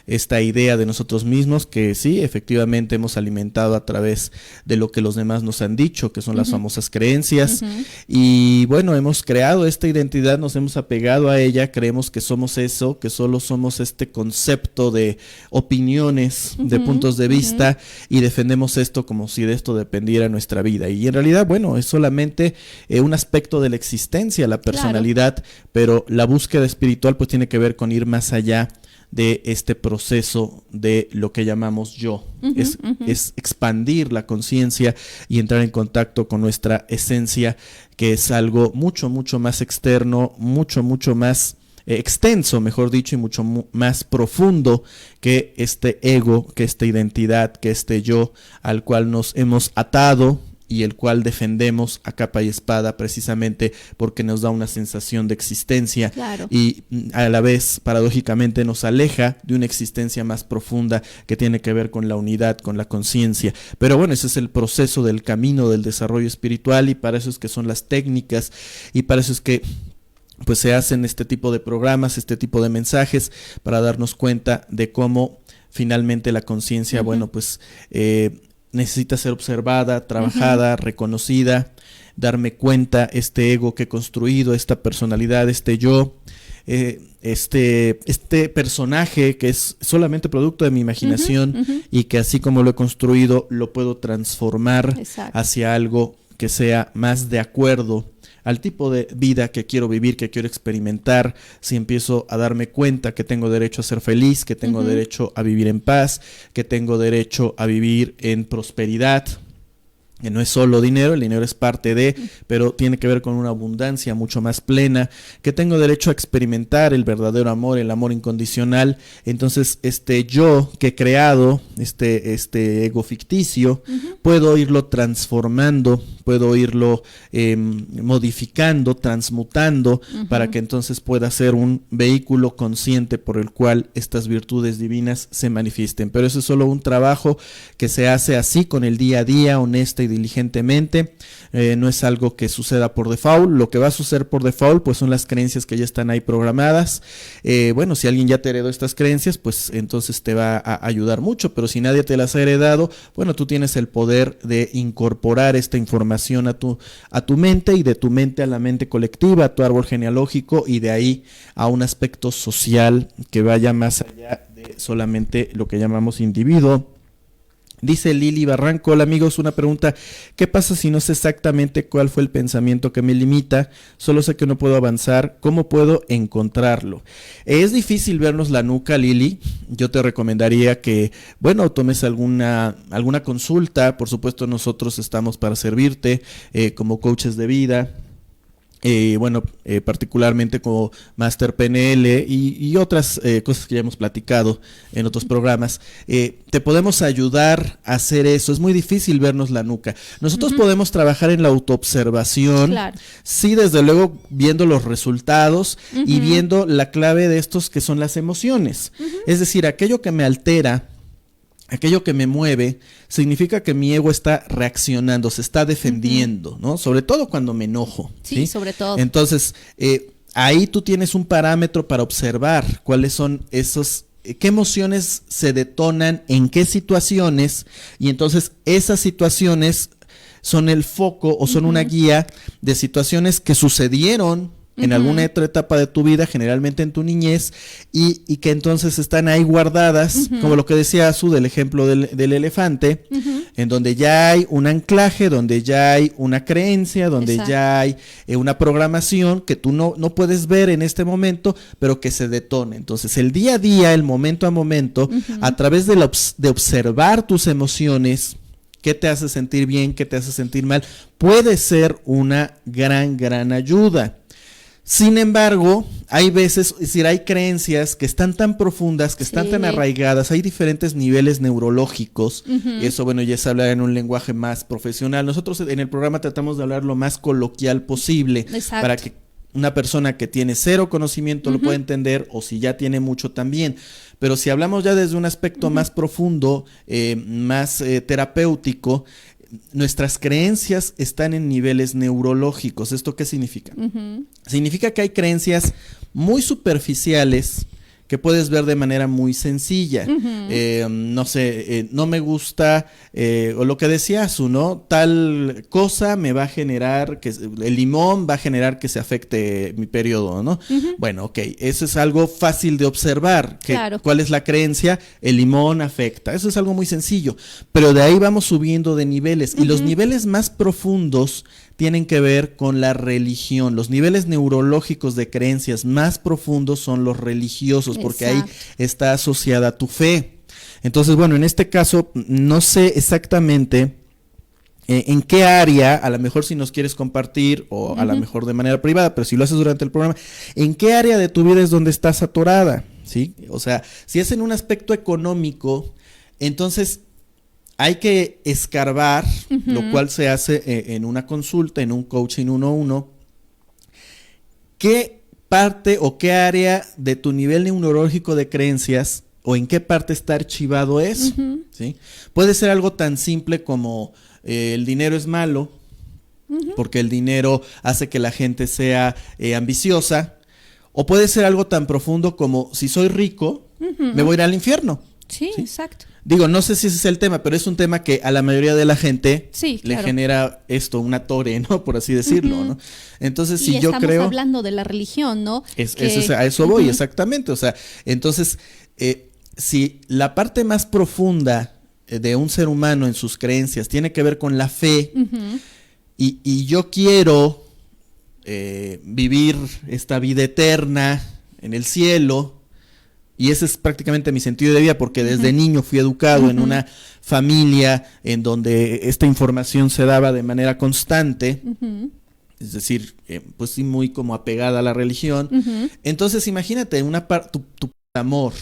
esta idea de nosotros mismos que sí, efectivamente hemos alimentado a través de lo que los demás nos han dicho, que son las famosas creencias, y bueno, hemos creado esta identidad, nos hemos apegado a ella, creemos que somos eso, que solo somos este concepto de opiniones, de puntos de vista, y defendemos esto como si de esto dependiera nuestra vida, y en realidad, bueno, es solamente un aspecto de la existencia, la personalidad, pero la búsqueda espiritual pues tiene que ver con ir más allá de este proceso de lo que llamamos yo, es expandir la conciencia y entrar en contacto con nuestra esencia, que es algo mucho, mucho más externo, mucho, mucho más extenso, mejor dicho, y mucho más profundo que este ego, que esta identidad, que este yo al cual nos hemos atado y el cual defendemos a capa y espada precisamente porque nos da una sensación de existencia, claro, y a la vez paradójicamente nos aleja de una existencia más profunda que tiene que ver con la unidad, con la conciencia. Pero bueno, ese es el proceso del camino del desarrollo espiritual, y para eso es que son las técnicas, y para eso es que pues se hacen este tipo de programas, este tipo de mensajes, para darnos cuenta de cómo finalmente la conciencia, bueno, pues necesita ser observada, trabajada, reconocida, darme cuenta este ego que he construido, esta personalidad, este yo, este personaje que es solamente producto de mi imaginación, y que así como lo he construido, lo puedo transformar hacia algo que sea más de acuerdo al tipo de vida que quiero vivir, que quiero experimentar. Si empiezo a darme cuenta que tengo derecho a ser feliz, que tengo derecho a vivir en paz, que tengo derecho a vivir en prosperidad, que no es solo dinero, el dinero es parte de, pero tiene que ver con una abundancia mucho más plena, que tengo derecho a experimentar el verdadero amor, el amor incondicional. Entonces este yo que he creado, este ego ficticio, puedo irlo transformando, puedo irlo modificando, transmutando, para que entonces pueda ser un vehículo consciente por el cual estas virtudes divinas se manifiesten. Pero eso es solo un trabajo que se hace así, con el día a día, honesta y diligentemente. No es algo que suceda por default. Lo que va a suceder por default pues son las creencias que ya están ahí programadas. Bueno, si alguien ya te heredó estas creencias, pues entonces te va a ayudar mucho, pero si nadie te las ha heredado, bueno, tú tienes el poder de incorporar esta información a tu mente, y de tu mente a la mente colectiva, a tu árbol genealógico, y de ahí a un aspecto social que vaya más allá de solamente lo que llamamos individuo. Dice Lili Barranco, hola amigos, una pregunta: ¿qué pasa si no sé exactamente cuál fue el pensamiento que me limita? Solo sé que no puedo avanzar, ¿cómo puedo encontrarlo? Es difícil vernos la nuca, Lili. Yo te recomendaría que, bueno, tomes alguna consulta. Por supuesto, nosotros estamos para servirte como coaches de vida. Particularmente como Master PNL y otras cosas que ya hemos platicado en otros programas. Te podemos ayudar a hacer eso. Es muy difícil vernos la nuca. Nosotros podemos trabajar en la autoobservación, claro, sí, desde luego viendo los resultados y viendo la clave de estos, que son las emociones. Es decir, aquello que me altera, aquello que me mueve, significa que mi ego está reaccionando, se está defendiendo, ¿no? Sobre todo cuando me enojo. Sí, sobre todo. Entonces, ahí tú tienes un parámetro para observar cuáles son esos, qué emociones se detonan en qué situaciones, y entonces esas situaciones son el foco o son una guía de situaciones que sucedieron en alguna otra etapa de tu vida, generalmente en tu niñez, y que entonces están ahí guardadas, como lo que decía Azu del ejemplo del elefante. en donde ya hay un anclaje, donde ya hay una creencia, donde Exacto. ya hay una programación que tú no puedes ver en este momento, pero que se detone. Entonces, el día a día, el momento a momento, a través de, de observar tus emociones, qué te hace sentir bien, qué te hace sentir mal, puede ser una gran ayuda. Sin embargo, hay veces, es decir, hay creencias que están tan profundas, que están tan arraigadas, hay diferentes niveles neurológicos, y eso, bueno, ya se habla en un lenguaje más profesional. Nosotros en el programa tratamos de hablar lo más coloquial posible. Exacto. Para que una persona que tiene cero conocimiento lo pueda entender, o si ya tiene mucho también. Pero si hablamos ya desde un aspecto más profundo, más terapéutico, nuestras creencias están en niveles neurológicos. ¿Esto qué significa? Significa que hay creencias muy superficiales que puedes ver de manera muy sencilla. No sé, no me gusta, o lo que decía Azu, ¿no? Tal cosa me va a generar, que el limón va a generar que se afecte mi periodo, ¿no? Bueno, ok, eso es algo fácil de observar. Claro. ¿Cuál es la creencia? El limón afecta. Eso es algo muy sencillo. Pero de ahí vamos subiendo de niveles. Y los niveles más profundos tienen que ver con la religión. Los niveles neurológicos de creencias más profundos son los religiosos, porque ahí está asociada tu fe. Entonces, bueno, en este caso, no sé exactamente en qué área, a lo mejor si nos quieres compartir, o a lo mejor de manera privada, pero si lo haces durante el programa, en qué área de tu vida es donde estás atorada, ¿sí? O sea, si es en un aspecto económico, entonces hay que escarbar, lo cual se hace en una consulta, en un coaching 1-1, qué parte o qué área de tu nivel neurológico de creencias o en qué parte está archivado eso, ¿sí? Puede ser algo tan simple como el dinero es malo, porque el dinero hace que la gente sea ambiciosa, o puede ser algo tan profundo como si soy rico, me voy a ir al infierno. Sí, exacto. Digo, no sé si ese es el tema, pero es un tema que a la mayoría de la gente le genera esto, una tore, ¿no? Por así decirlo, ¿no? Entonces, si yo creo... estamos hablando de la religión, ¿no? A eso voy, exactamente. O sea, entonces, si la parte más profunda de un ser humano en sus creencias tiene que ver con la fe, y yo quiero vivir esta vida eterna en el cielo, y ese es prácticamente mi sentido de vida, porque desde niño fui educado en una familia en donde esta información se daba de manera constante, es decir, pues sí, muy como apegada a la religión. Entonces imagínate tu amor,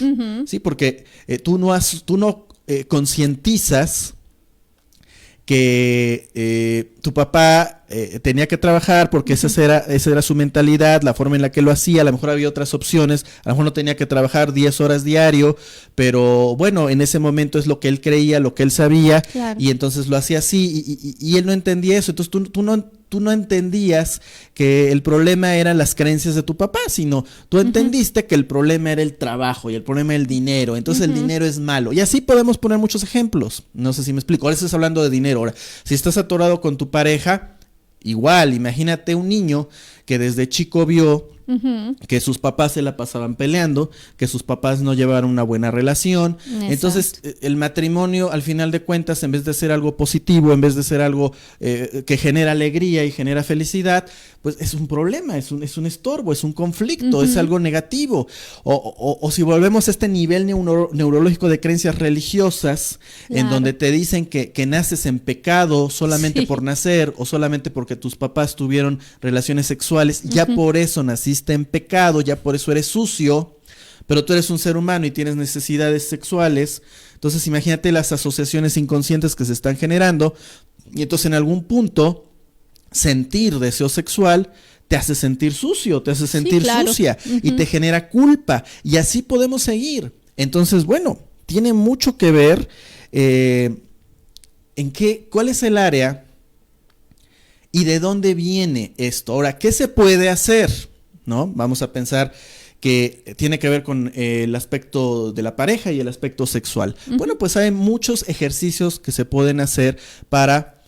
¿sí? Porque tú no concientizas que tu papá tenía que trabajar porque esa era su mentalidad, la forma en la que lo hacía. A lo mejor había otras opciones, a lo mejor no tenía que trabajar 10 horas diario, pero bueno, en ese momento es lo que él creía, lo que él sabía, y entonces lo hacía así, y él no entendía eso. Entonces tú no entendías que el problema eran las creencias de tu papá, sino tú entendiste que el problema era el trabajo y el problema era el dinero. Entonces el dinero es malo. Y así podemos poner muchos ejemplos. No sé si me explico. Ahora estás hablando de dinero. Ahora, si estás atorado con tu pareja, igual, imagínate un niño que desde chico vio que sus papás se la pasaban peleando, que sus papás no llevaban una buena relación. Entonces el matrimonio, al final de cuentas, en vez de ser algo positivo, en vez de ser algo que genera alegría y genera felicidad, pues es un problema, es un estorbo, es un conflicto, es algo negativo. O si volvemos a este nivel neurológico de creencias religiosas, en donde te dicen que naces en pecado solamente por nacer, o solamente porque tus papás tuvieron relaciones sexuales, ya por eso naciste en pecado, ya por eso eres sucio, pero tú eres un ser humano y tienes necesidades sexuales. Entonces imagínate las asociaciones inconscientes que se están generando, y entonces en algún punto sentir deseo sexual te hace sentir sucio, te hace sentir sucia, y te genera culpa, y así podemos seguir. Entonces, bueno, tiene mucho que ver cuál es el área y de dónde viene esto. Ahora, ¿qué se puede hacer? ¿No? Vamos a pensar que tiene que ver con el aspecto de la pareja y el aspecto sexual. Bueno, pues hay muchos ejercicios que se pueden hacer para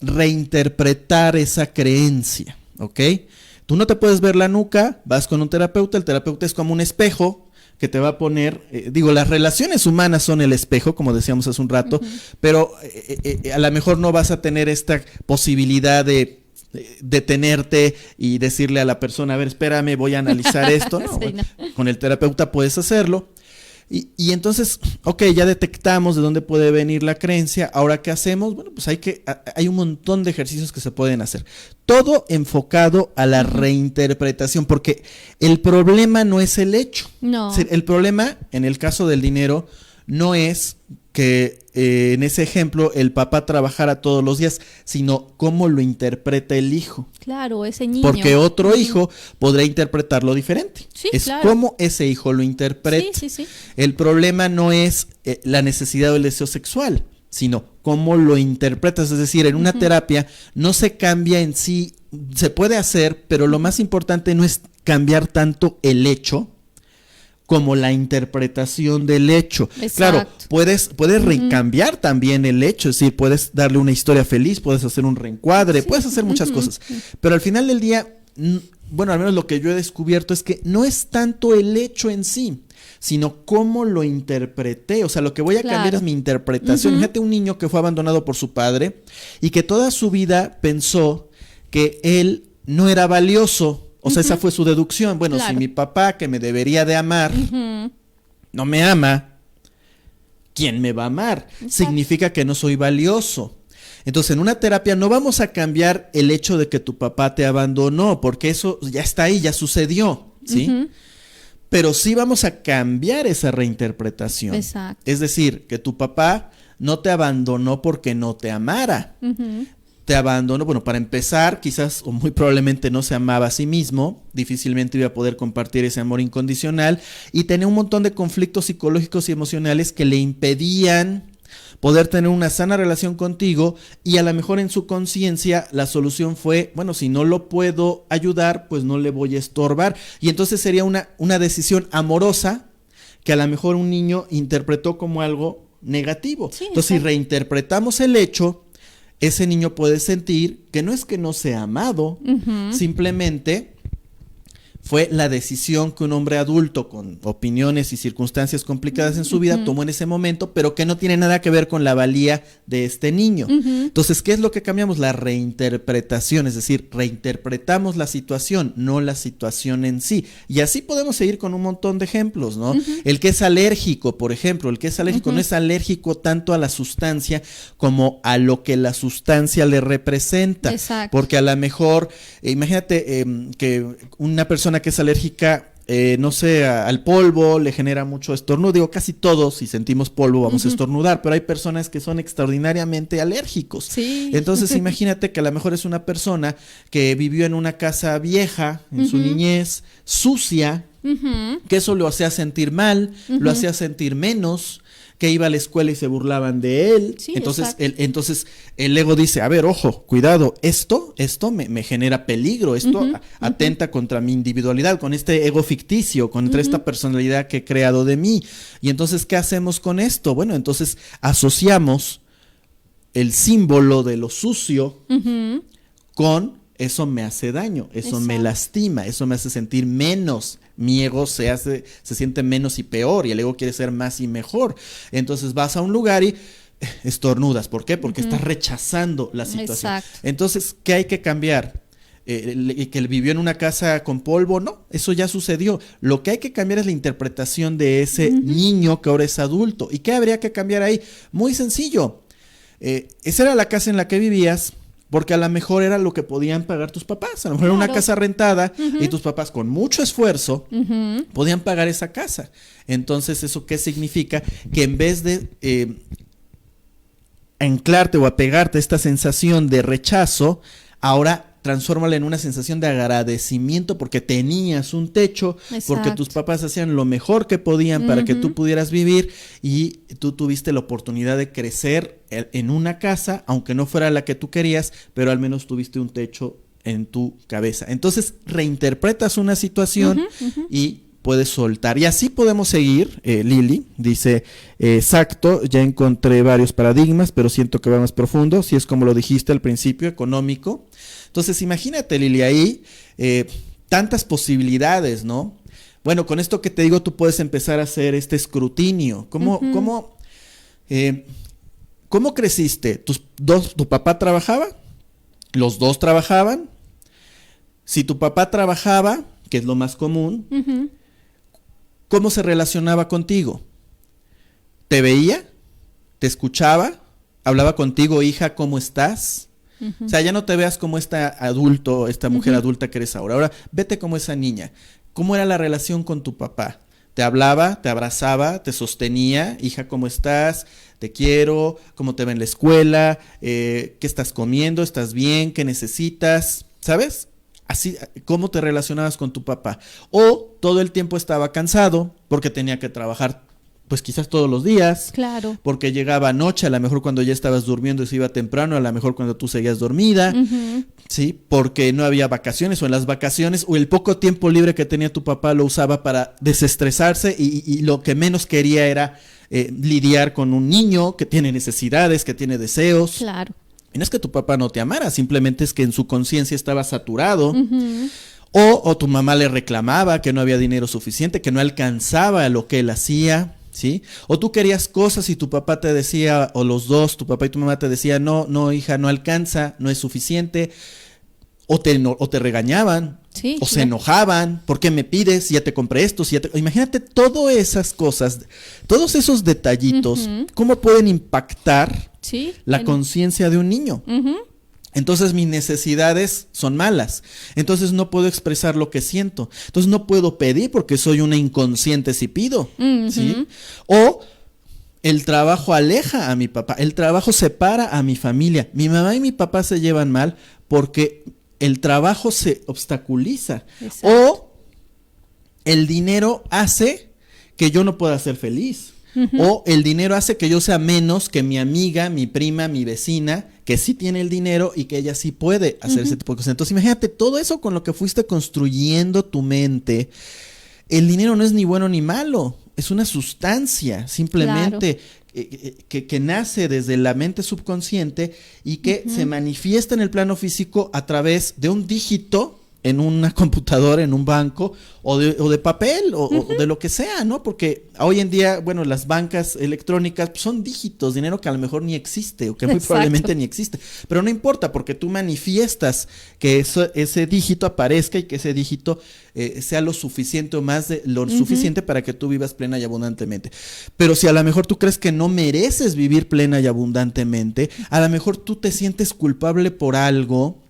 reinterpretar esa creencia, ¿ok? Tú no te puedes ver la nuca, vas con un terapeuta, el terapeuta es como un espejo que te va a poner, las relaciones humanas son el espejo, como decíamos hace un rato, pero a lo mejor no vas a tener esta posibilidad de detenerte y decirle a la persona, a ver, espérame, voy a analizar esto. No, Sí, no. Con el terapeuta puedes hacerlo. Y entonces, ok, ya detectamos de dónde puede venir la creencia. Ahora, ¿qué hacemos? Bueno, pues hay un montón de ejercicios que se pueden hacer. Todo enfocado a la reinterpretación, porque el problema no es el hecho. No. Es decir, el problema, en el caso del dinero, no es que en ese ejemplo el papá trabajara todos los días, sino cómo lo interpreta el hijo. Claro, ese niño. Porque otro hijo podrá interpretarlo diferente. Sí, es claro. cómo ese hijo lo interpreta. Sí. El problema no es la necesidad o el deseo sexual, sino cómo lo interpretas. Es decir, en una terapia no se cambia en sí, se puede hacer, pero lo más importante no es cambiar tanto el hecho como la interpretación del hecho. Exacto. Claro, puedes recambiar también el hecho, es decir, puedes darle una historia feliz, puedes hacer un reencuadre, puedes hacer muchas cosas, pero al final del día, bueno, al menos lo que yo he descubierto es que no es tanto el hecho en sí, sino cómo lo interpreté. O sea, lo que voy a cambiar es mi interpretación. Fíjate, un niño que fue abandonado por su padre y que toda su vida pensó que él no era valioso. O sea, esa fue su deducción. Bueno, si mi papá, que me debería de amar, no me ama, ¿quién me va a amar? Exacto. Significa que no soy valioso. Entonces, en una terapia no vamos a cambiar el hecho de que tu papá te abandonó, porque eso ya está ahí, ya sucedió, ¿sí? Pero sí vamos a cambiar esa reinterpretación. Exacto. Es decir, que tu papá no te abandonó porque no te amara. Te abandonó, bueno, para empezar, quizás o muy probablemente no se amaba a sí mismo, difícilmente iba a poder compartir ese amor incondicional y tenía un montón de conflictos psicológicos y emocionales que le impedían poder tener una sana relación contigo, y a lo mejor en su conciencia la solución fue, bueno, si no lo puedo ayudar, pues no le voy a estorbar, y entonces sería una decisión amorosa que a lo mejor un niño interpretó como algo negativo. Sí, entonces, si reinterpretamos el hecho, ese niño puede sentir que no es que no sea amado, simplemente fue la decisión que un hombre adulto con opiniones y circunstancias complicadas en su vida tomó en ese momento, pero que no tiene nada que ver con la valía de este niño. Entonces, ¿qué es lo que cambiamos? La reinterpretación, es decir, reinterpretamos la situación, no la situación en sí. Y así podemos seguir con un montón de ejemplos, ¿no? El que es alérgico, por ejemplo, el que es alérgico no es alérgico tanto a la sustancia como a lo que la sustancia le representa. Exacto. Porque a lo mejor, imagínate que una persona que es alérgica, no sé, al polvo, le genera mucho estornudo. Digo, casi todos, si sentimos polvo, vamos a estornudar, pero hay personas que son extraordinariamente alérgicos. Sí. Entonces, imagínate que a lo mejor es una persona que vivió en una casa vieja, en su niñez, sucia, que eso lo hacía sentir mal, lo hacía sentir menos, que iba a la escuela y se burlaban de él. Sí, entonces el ego dice, a ver, ojo, cuidado, esto me genera peligro, esto atenta contra mi individualidad, con este ego ficticio, contra esta personalidad que he creado de mí. Y entonces, ¿qué hacemos con esto? Bueno, entonces asociamos el símbolo de lo sucio con eso me hace daño, eso me lastima, eso me hace sentir menos. Mi ego se siente menos y peor, y el ego quiere ser más y mejor. Entonces vas a un lugar y estornudas. ¿Por qué? Porque estás rechazando la situación. Exacto. Entonces, ¿qué hay que cambiar? Que él vivió en una casa con polvo, no, eso ya sucedió. Lo que hay que cambiar es la interpretación de ese niño que ahora es adulto. ¿Y qué habría que cambiar ahí? Muy sencillo. Esa era la casa en la que vivías, porque a lo mejor era lo que podían pagar tus papás. A lo mejor era una casa rentada y tus papás con mucho esfuerzo podían pagar esa casa. Entonces, ¿eso qué significa? Que en vez de anclarte o apegarte a esta sensación de rechazo, ahora transfórmala en una sensación de agradecimiento porque tenías un techo, porque tus papás hacían lo mejor que podían para que tú pudieras vivir, y tú tuviste la oportunidad de crecer en una casa, aunque no fuera la que tú querías, pero al menos tuviste un techo en tu cabeza. Entonces reinterpretas una situación y puedes soltar. Y así podemos seguir. Lili dice, exacto, ya encontré varios paradigmas, pero siento que va más profundo, si es como lo dijiste al principio, económico. Entonces imagínate, Lili, ahí tantas posibilidades, ¿no? Bueno, con esto que te digo, tú puedes empezar a hacer este escrutinio. ¿Cómo creciste? ¿Tu papá trabajaba? ¿Los dos trabajaban? Si tu papá trabajaba, que es lo más común, ¿cómo se relacionaba contigo? ¿Te veía? ¿Te escuchaba? ¿Hablaba contigo, hija, cómo estás? O sea, ya no te veas como esta mujer adulta que eres ahora. Ahora, vete como esa niña. ¿Cómo era la relación con tu papá? ¿Te hablaba, te abrazaba, te sostenía? Hija, ¿cómo estás? Te quiero. ¿Cómo te va en la escuela? ¿Qué estás comiendo? ¿Estás bien? ¿Qué necesitas? ¿Sabes? Así, ¿cómo te relacionabas con tu papá? O todo el tiempo estaba cansado porque tenía que trabajar, pues quizás todos los días. Claro. Porque llegaba anoche, a lo mejor cuando ya estabas durmiendo y se iba temprano, a lo mejor cuando tú seguías dormida, ¿sí? Porque no había vacaciones, o en las vacaciones, o el poco tiempo libre que tenía tu papá lo usaba para desestresarse y lo que menos quería era lidiar con un niño que tiene necesidades, que tiene deseos. Claro. Y no es que tu papá no te amara, simplemente es que en su conciencia estaba saturado. O tu mamá le reclamaba que no había dinero suficiente, que no alcanzaba lo que él hacía, ¿sí? O tú querías cosas y tu papá te decía, o los dos, tu papá y tu mamá te decían, no, hija, no alcanza, no es suficiente. O te regañaban, sí, o se enojaban, ¿por qué me pides? Si ya te compré esto, Imagínate todas esas cosas, todos esos detallitos, cómo pueden impactar la conciencia de un niño. Entonces mis necesidades son malas, entonces no puedo expresar lo que siento, entonces no puedo pedir porque soy una inconsciente si pido, ¿sí? O el trabajo aleja a mi papá, el trabajo separa a mi familia, mi mamá y mi papá se llevan mal porque el trabajo se obstaculiza. Exacto. O el dinero hace que yo no pueda ser feliz. O el dinero hace que yo sea menos que mi amiga, mi prima, mi vecina, que sí tiene el dinero y que ella sí puede hacer ese tipo de cosas. Entonces imagínate todo eso con lo que fuiste construyendo tu mente. El dinero no es ni bueno ni malo, es una sustancia simplemente que nace desde la mente subconsciente y que se manifiesta en el plano físico a través de un dígito en una computadora, en un banco, o de papel, o de lo que sea, ¿no? Porque hoy en día, bueno, las bancas electrónicas pues, son dígitos, dinero que a lo mejor ni existe, o que muy probablemente ni existe, pero no importa, porque tú manifiestas que ese dígito aparezca y que ese dígito sea lo suficiente o más de lo suficiente para que tú vivas plena y abundantemente. Pero si a lo mejor tú crees que no mereces vivir plena y abundantemente, a lo mejor tú te sientes culpable por algo.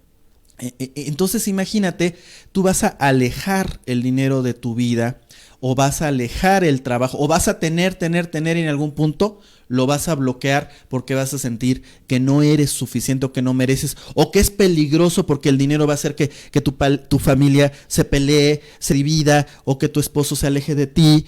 Entonces imagínate, tú vas a alejar el dinero de tu vida, o vas a alejar el trabajo, o vas a tener y en algún punto lo vas a bloquear porque vas a sentir que no eres suficiente o que no mereces, o que es peligroso porque el dinero va a hacer que tu familia se pelee, se divida, o que tu esposo se aleje de ti.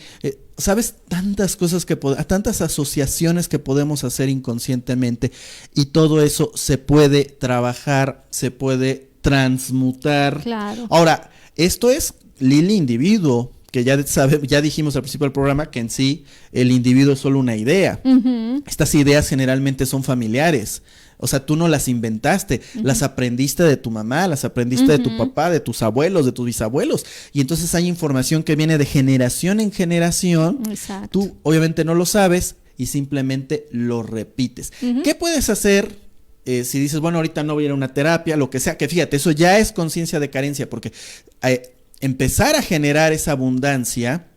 ¿Sabes? Tantas cosas tantas asociaciones que podemos hacer inconscientemente, y todo eso se puede trabajar, se puede transmutar. Claro. Ahora, esto es Lili individuo, que ya dijimos al principio del programa que en sí el individuo es solo una idea. Estas ideas generalmente son familiares. O sea, tú no las inventaste, las aprendiste de tu mamá, las aprendiste de tu papá, de tus abuelos, de tus bisabuelos. Y entonces hay información que viene de generación en generación. Exacto. Tú obviamente no lo sabes y simplemente lo repites. ¿Qué puedes hacer? Si dices, bueno, ahorita no voy a ir a una terapia, lo que sea, que fíjate, eso ya es conciencia de carencia, porque empezar a generar esa abundancia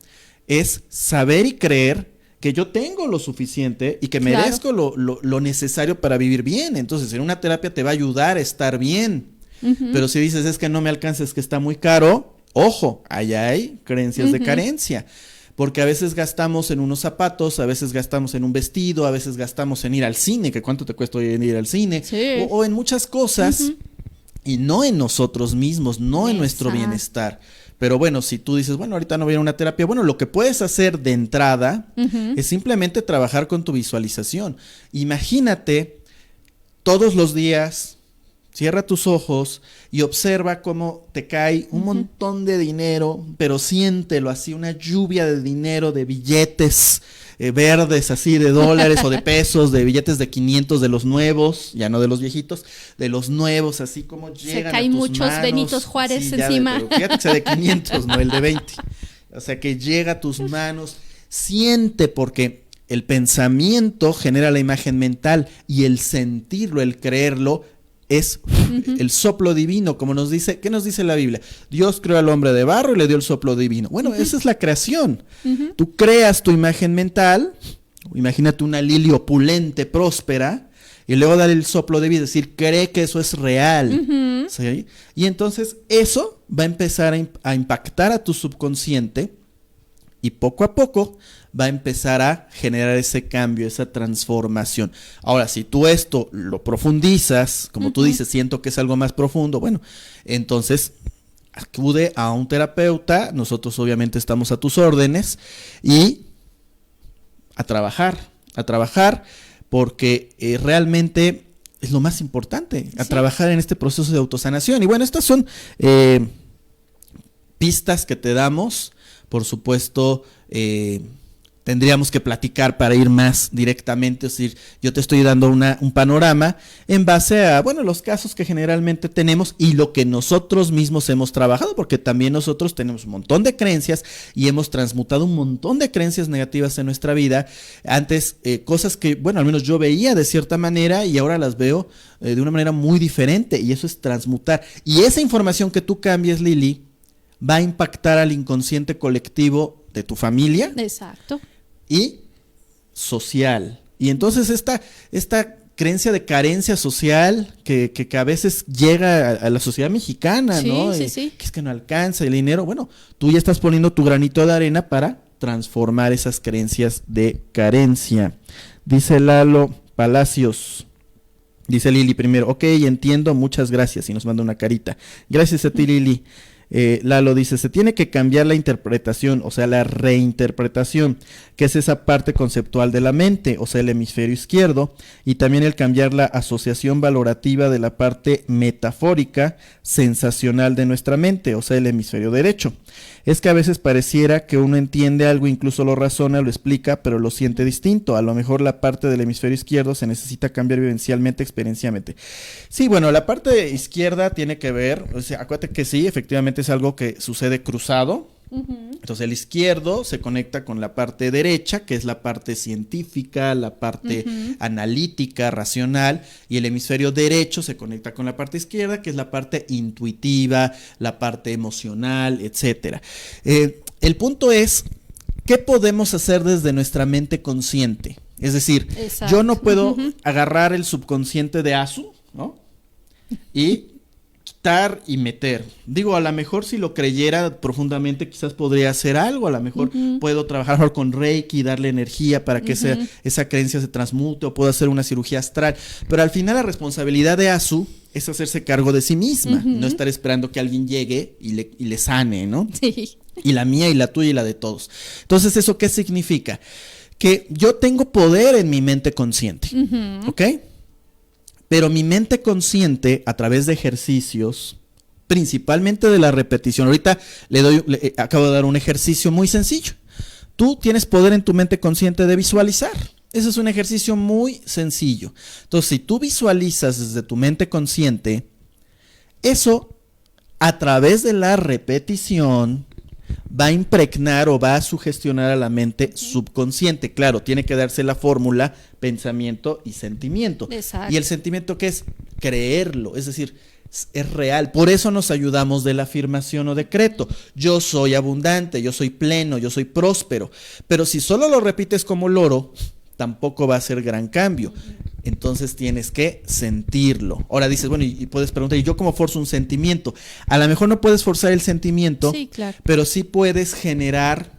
es saber y creer que yo tengo lo suficiente y que merezco lo necesario para vivir bien. Entonces, en una terapia te va a ayudar a estar bien. Pero si dices, es que no me alcanza, es que está muy caro, ojo, allá hay creencias de carencia. Porque a veces gastamos en unos zapatos, a veces gastamos en un vestido, a veces gastamos en ir al cine, que cuánto te cuesta hoy en ir al cine, o en muchas cosas, y no en nosotros mismos, no en nuestro bienestar. Pero bueno, si tú dices, bueno, ahorita no voy a ir a una terapia, bueno, lo que puedes hacer de entrada es simplemente trabajar con tu visualización. Imagínate todos los días. Cierra tus ojos y observa cómo te cae un montón de dinero, pero siéntelo así, una lluvia de dinero, de billetes verdes, así de dólares o de pesos, de billetes de 500, de los nuevos, ya no de los viejitos, de los nuevos, así como llegan a tus manos. Se caen muchos manos. Benitos Juárez encima. Pero fíjate que sea de 500, no el de 20. o sea, que llega a tus manos, siente, porque el pensamiento genera la imagen mental y el sentirlo, el creerlo, es el soplo divino, como nos dice, ¿qué nos dice la Biblia? Dios creó al hombre de barro y le dio el soplo divino. Bueno, esa es la creación. Tú creas tu imagen mental, imagínate una Lili opulente, próspera, y luego dar el soplo de vida, es decir, cree que eso es real. ¿Sí? Y entonces eso va a empezar a impactar a tu subconsciente y poco a poco va a empezar a generar ese cambio, esa transformación. Ahora, si tú esto lo profundizas, como tú dices, siento que es algo más profundo, bueno, entonces acude a un terapeuta, nosotros obviamente estamos a tus órdenes, y a trabajar, porque realmente es lo más importante, a trabajar en este proceso de autosanación. Y bueno, estas son pistas que te damos. Por supuesto, tendríamos que platicar para ir más directamente, es decir, yo te estoy dando un panorama en base a, bueno, los casos que generalmente tenemos y lo que nosotros mismos hemos trabajado, porque también nosotros tenemos un montón de creencias y hemos transmutado un montón de creencias negativas en nuestra vida. Antes, cosas que, bueno, al menos yo veía de cierta manera y ahora las veo de una manera muy diferente, y eso es transmutar. Y esa información que tú cambias, Lili, va a impactar al inconsciente colectivo de tu familia. Exacto. Y social. Y entonces esta creencia de carencia social que a veces llega a la sociedad mexicana, sí, ¿no? Sí. Que es que no alcanza el dinero. Bueno, tú ya estás poniendo tu granito de arena para transformar esas creencias de carencia. Dice Lalo Palacios. Dice Lili primero, ok, entiendo, muchas gracias. Y nos manda una carita. Gracias a ti, Lili. Lalo dice, se tiene que cambiar la interpretación, o sea, la reinterpretación, que es esa parte conceptual de la mente, o sea, el hemisferio izquierdo, y también el cambiar la asociación valorativa de la parte metafórica, sensacional de nuestra mente, o sea, el hemisferio derecho. Es que a veces pareciera que uno entiende algo, incluso lo razona, lo explica, pero lo siente distinto. A lo mejor la parte del hemisferio izquierdo se necesita cambiar vivencialmente, experiencialmente. Sí, bueno, la parte izquierda tiene que ver, o sea, acuérdate que sí, efectivamente es algo que sucede cruzado. Entonces el izquierdo se conecta con la parte derecha, que es la parte científica, la parte analítica, racional, y el hemisferio derecho se conecta con la parte izquierda, que es la parte intuitiva, la parte emocional, etcétera. El punto es, ¿qué podemos hacer desde nuestra mente consciente? Es decir, yo no puedo agarrar el subconsciente de Azu, ¿no? Y quitar y meter. Digo, a lo mejor si lo creyera profundamente quizás podría hacer algo, a lo mejor puedo trabajar con Reiki y darle energía para que esa creencia se transmute, o puedo hacer una cirugía astral, pero al final la responsabilidad de Azu es hacerse cargo de sí misma, no estar esperando que alguien llegue y le sane, ¿no? Sí. Y la mía y la tuya y la de todos. Entonces, ¿eso qué significa? Que yo tengo poder en mi mente consciente, ¿ok? Pero mi mente consciente, a través de ejercicios, principalmente de la repetición, ahorita acabo de dar un ejercicio muy sencillo. Tú tienes poder en tu mente consciente de visualizar. Ese es un ejercicio muy sencillo. Entonces, si tú visualizas desde tu mente consciente, eso a través de la repetición va a impregnar o va a sugestionar a la mente subconsciente. Claro, tiene que darse la fórmula pensamiento y sentimiento. Exacto. Y el sentimiento, ¿qué es? Creerlo, es decir, es real. Por eso nos ayudamos de la afirmación o decreto. Yo soy abundante, yo soy pleno, yo soy próspero. Pero si solo lo repites como loro, tampoco va a ser gran cambio. Entonces tienes que sentirlo. Ahora dices, bueno, y puedes preguntar, ¿y yo cómo forzo un sentimiento? A lo mejor no puedes forzar el sentimiento, sí, claro, pero sí puedes generar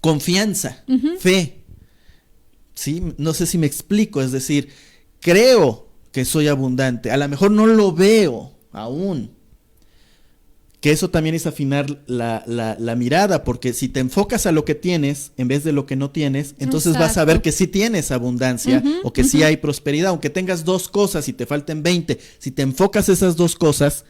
confianza, fe. ¿Sí? No sé si me explico, es decir, creo que soy abundante, a lo mejor no lo veo aún. Que eso también es afinar la mirada, porque si te enfocas a lo que tienes en vez de lo que no tienes, entonces vas a ver que sí tienes abundancia o que sí hay prosperidad, aunque tengas dos cosas y te falten 20, si te enfocas esas dos cosas,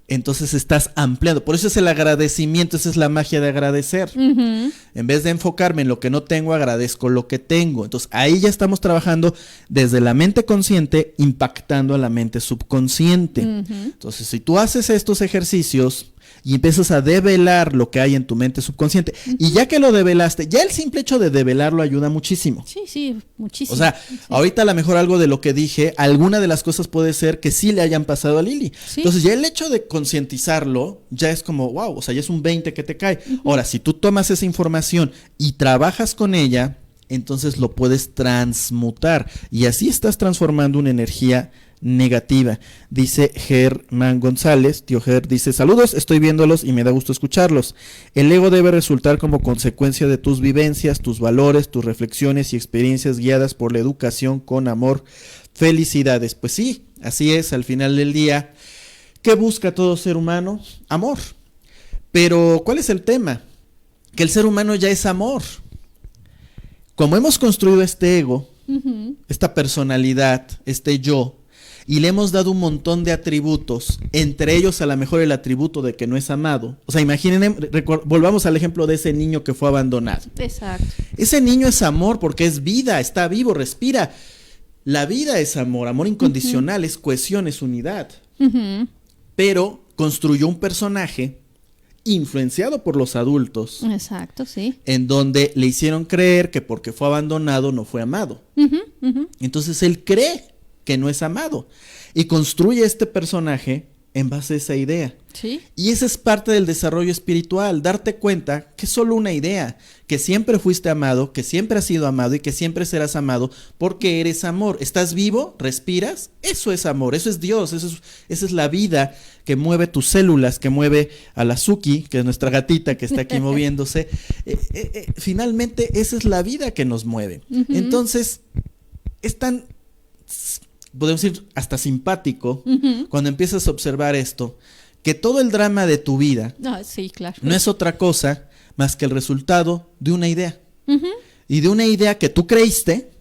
entonces estás ampliando. Por eso es el agradecimiento, esa es la magia de agradecer. En vez de enfocarme en lo que no tengo, agradezco lo que tengo. Entonces ahí ya estamos trabajando desde la mente consciente, impactando a la mente subconsciente. Entonces si tú haces estos ejercicios, y empiezas a develar lo que hay en tu mente subconsciente. Y ya que lo develaste, ya el simple hecho de develarlo ayuda muchísimo. Sí, muchísimo. O sea, sí. Ahorita a lo mejor algo de lo que dije, alguna de las cosas puede ser que sí le hayan pasado a Lili. Sí. Entonces ya el hecho de concientizarlo ya es como, wow, o sea, ya es un 20 que te cae. Ahora, si tú tomas esa información y trabajas con ella, entonces lo puedes transmutar y así estás transformando una energía negativa. Dice Germán González, tío Ger, dice: saludos, estoy viéndolos y me da gusto escucharlos. El ego debe resultar como consecuencia de tus vivencias, tus valores, tus reflexiones y experiencias guiadas por la educación con amor. Felicidades. Pues sí, así es, al final del día, ¿qué busca todo ser humano? Amor. Pero ¿cuál es el tema? Que el ser humano ya es amor. Como hemos construido este ego, esta personalidad, este yo, y le hemos dado un montón de atributos, entre ellos a lo mejor el atributo de que no es amado. O sea, imaginen, volvamos al ejemplo de ese niño que fue abandonado. Exacto. Ese niño es amor porque es vida, está vivo, respira. La vida es amor, amor incondicional, es cohesión, es unidad. Pero construyó un personaje influenciado por los adultos. Exacto, sí. En donde le hicieron creer que porque fue abandonado no fue amado. Entonces él cree que no es amado y construye este personaje en base a esa idea. Sí. Y esa es parte del desarrollo espiritual, darte cuenta que es solo una idea, que siempre fuiste amado, que siempre has sido amado y que siempre serás amado porque eres amor. ¿Estás vivo? ¿Respiras? Eso es amor, eso es Dios, esa es la vida que mueve tus células, que mueve a la Suki, que es nuestra gatita que está aquí moviéndose. Finalmente esa es la vida que nos mueve. Entonces, es tan, podemos decir, hasta simpático cuando empiezas a observar esto, que todo el drama de tu vida sí, claro. no es otra cosa más que el resultado de una idea. Y de una idea que tú creíste,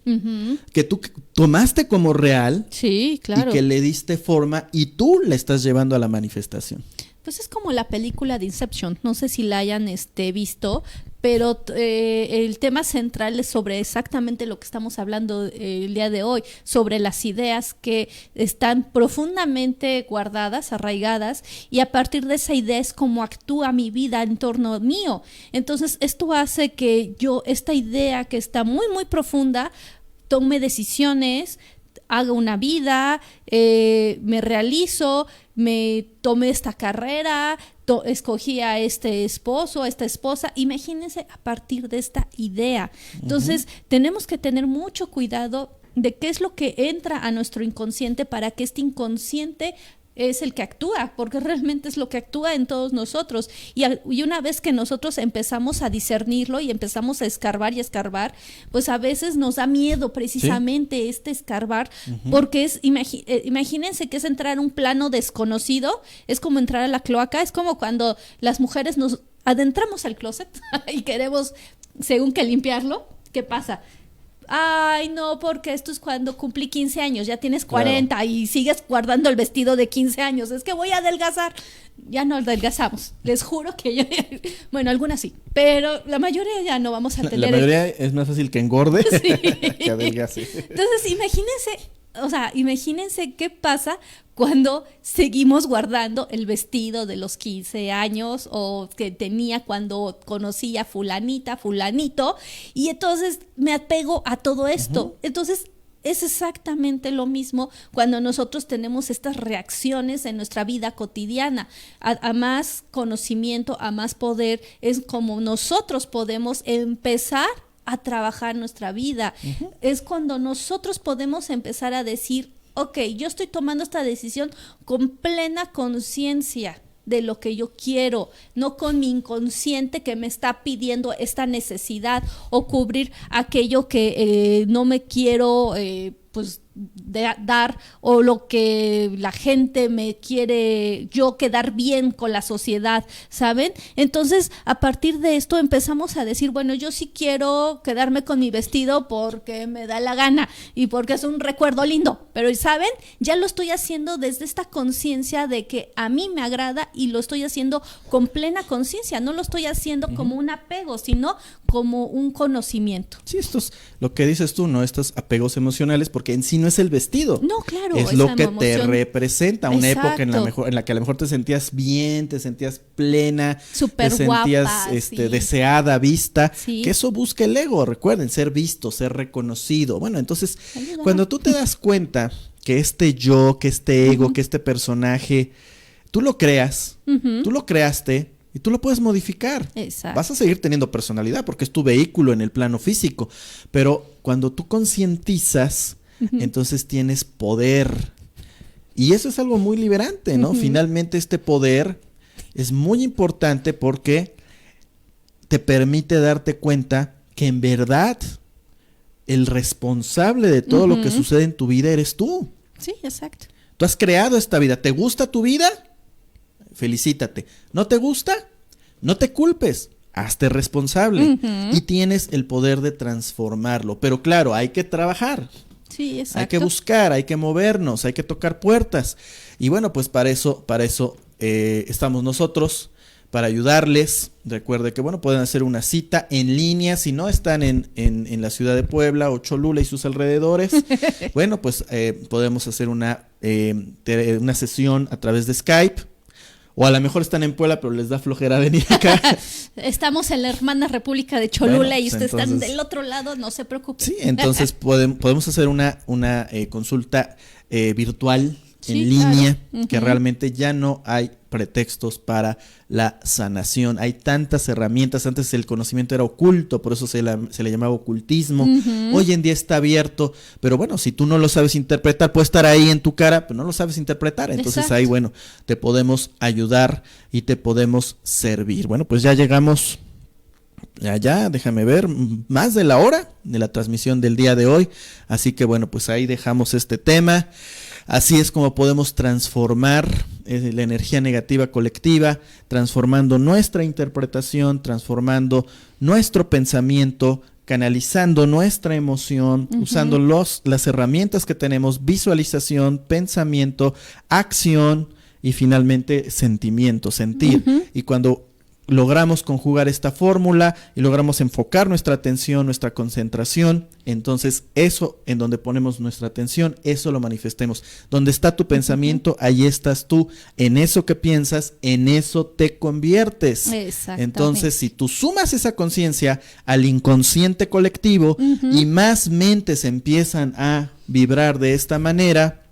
que tú tomaste como real, sí, claro, y que le diste forma y tú la estás llevando a la manifestación. Pues es como la película de Inception, no sé si la hayan visto, pero el tema central es sobre exactamente lo que estamos hablando el día de hoy, sobre las ideas que están profundamente guardadas, arraigadas, y a partir de esa idea es como actúa mi vida en torno mío. Entonces esto hace que yo, esta idea que está muy, muy profunda, tome decisiones, haga una vida, me realizo, me tomé esta carrera, escogí a este esposo, a esta esposa. Imagínense a partir de esta idea. Entonces, tenemos que tener mucho cuidado de qué es lo que entra a nuestro inconsciente para que este inconsciente es el que actúa, porque realmente es lo que actúa en todos nosotros. Y una vez que nosotros empezamos a discernirlo y empezamos a escarbar y escarbar, pues a veces nos da miedo precisamente escarbar, porque imagínense que es entrar a un plano desconocido, es como entrar a la cloaca, es como cuando las mujeres nos adentramos al closet y queremos, según que limpiarlo. ¿Qué pasa? Ay, no, porque esto es cuando cumplí 15 años, ya tienes 40 claro, y sigues guardando el vestido de 15 años, es que voy a adelgazar. Ya no adelgazamos, les juro que yo, bueno, algunas sí, pero la mayoría ya no vamos a tener. La mayoría es más fácil que engorde que adelgace. Entonces, imagínense qué pasa cuando seguimos guardando el vestido de los 15 años o que tenía cuando conocí a fulanita, fulanito, y entonces me apego a todo esto. Entonces, es exactamente lo mismo cuando nosotros tenemos estas reacciones en nuestra vida cotidiana. A más conocimiento, a más poder, es como nosotros podemos empezar a trabajar nuestra vida. Es cuando nosotros podemos empezar a decir, ok, yo estoy tomando esta decisión con plena conciencia de lo que yo quiero, no con mi inconsciente que me está pidiendo esta necesidad o cubrir aquello que no me quiero pues dar, o lo que la gente me quiere yo quedar bien con la sociedad, ¿saben? Entonces, a partir de esto empezamos a decir, bueno, yo sí quiero quedarme con mi vestido porque me da la gana y porque es un recuerdo lindo, pero ¿saben? Ya lo estoy haciendo desde esta conciencia de que a mí me agrada y lo estoy haciendo con plena conciencia, no lo estoy haciendo como un apego, sino como un conocimiento. Sí, esto es lo que dices tú, ¿no? Estos apegos emocionales, porque en sí no no es el vestido. No, claro. Es lo que te representa, una época en la que a lo mejor te sentías bien, te sentías plena, súper te sentías guapa, deseada, vista, sí. que eso busca el ego, recuerden, ser visto, ser reconocido. Bueno, entonces, cuando tú te das cuenta que este yo, que este ego, que este personaje, tú lo creas, tú lo creaste y tú lo puedes modificar. Exacto. Vas a seguir teniendo personalidad porque es tu vehículo en el plano físico, pero cuando tú concientizas, entonces tienes poder. Y eso es algo muy liberante, ¿no? Finalmente este poder es muy importante porque te permite darte cuenta que en verdad el responsable de todo lo que sucede en tu vida eres tú. Sí, exacto. Tú has creado esta vida. ¿Te gusta tu vida? Felicítate. ¿No te gusta? No te culpes. Hazte responsable. Y tienes el poder de transformarlo. Pero claro, hay que trabajar. Sí, exacto. Hay que buscar, hay que movernos, hay que tocar puertas. Y bueno, pues para eso estamos nosotros, para ayudarles. Recuerde que, bueno, pueden hacer una cita en línea. Si no están en la ciudad de Puebla o Cholula y sus alrededores, bueno, pues podemos hacer una sesión a través de Skype. O a lo mejor están en Puebla, pero les da flojera venir acá. Estamos en la hermana República de Cholula, y ustedes están del otro lado, no se preocupen. Sí, entonces podemos hacer una consulta virtual en línea, claro. Que realmente ya no hay pretextos para la sanación. Hay tantas herramientas. Antes el conocimiento era oculto, por eso se le llamaba ocultismo. Hoy en día está abierto, pero bueno, si tú no lo sabes interpretar, puede estar ahí en tu cara, pero no lo sabes interpretar. Entonces Exacto. Ahí, bueno, te podemos ayudar y te podemos servir. Bueno, pues ya llegamos allá, déjame ver, más de la hora de la transmisión del día de hoy. Así que bueno, pues ahí dejamos este tema. Así es como podemos transformar la energía negativa colectiva, transformando nuestra interpretación, transformando nuestro pensamiento, canalizando nuestra emoción, usando las herramientas que tenemos: visualización, pensamiento, acción y finalmente sentimiento, sentir. Y cuando logramos conjugar esta fórmula y logramos enfocar nuestra atención, nuestra concentración, entonces eso en donde ponemos nuestra atención, eso lo manifestemos. Donde está tu pensamiento, ahí estás tú. En eso que piensas, en eso te conviertes. Entonces, si tú sumas esa conciencia al inconsciente colectivo y más mentes empiezan a vibrar de esta manera,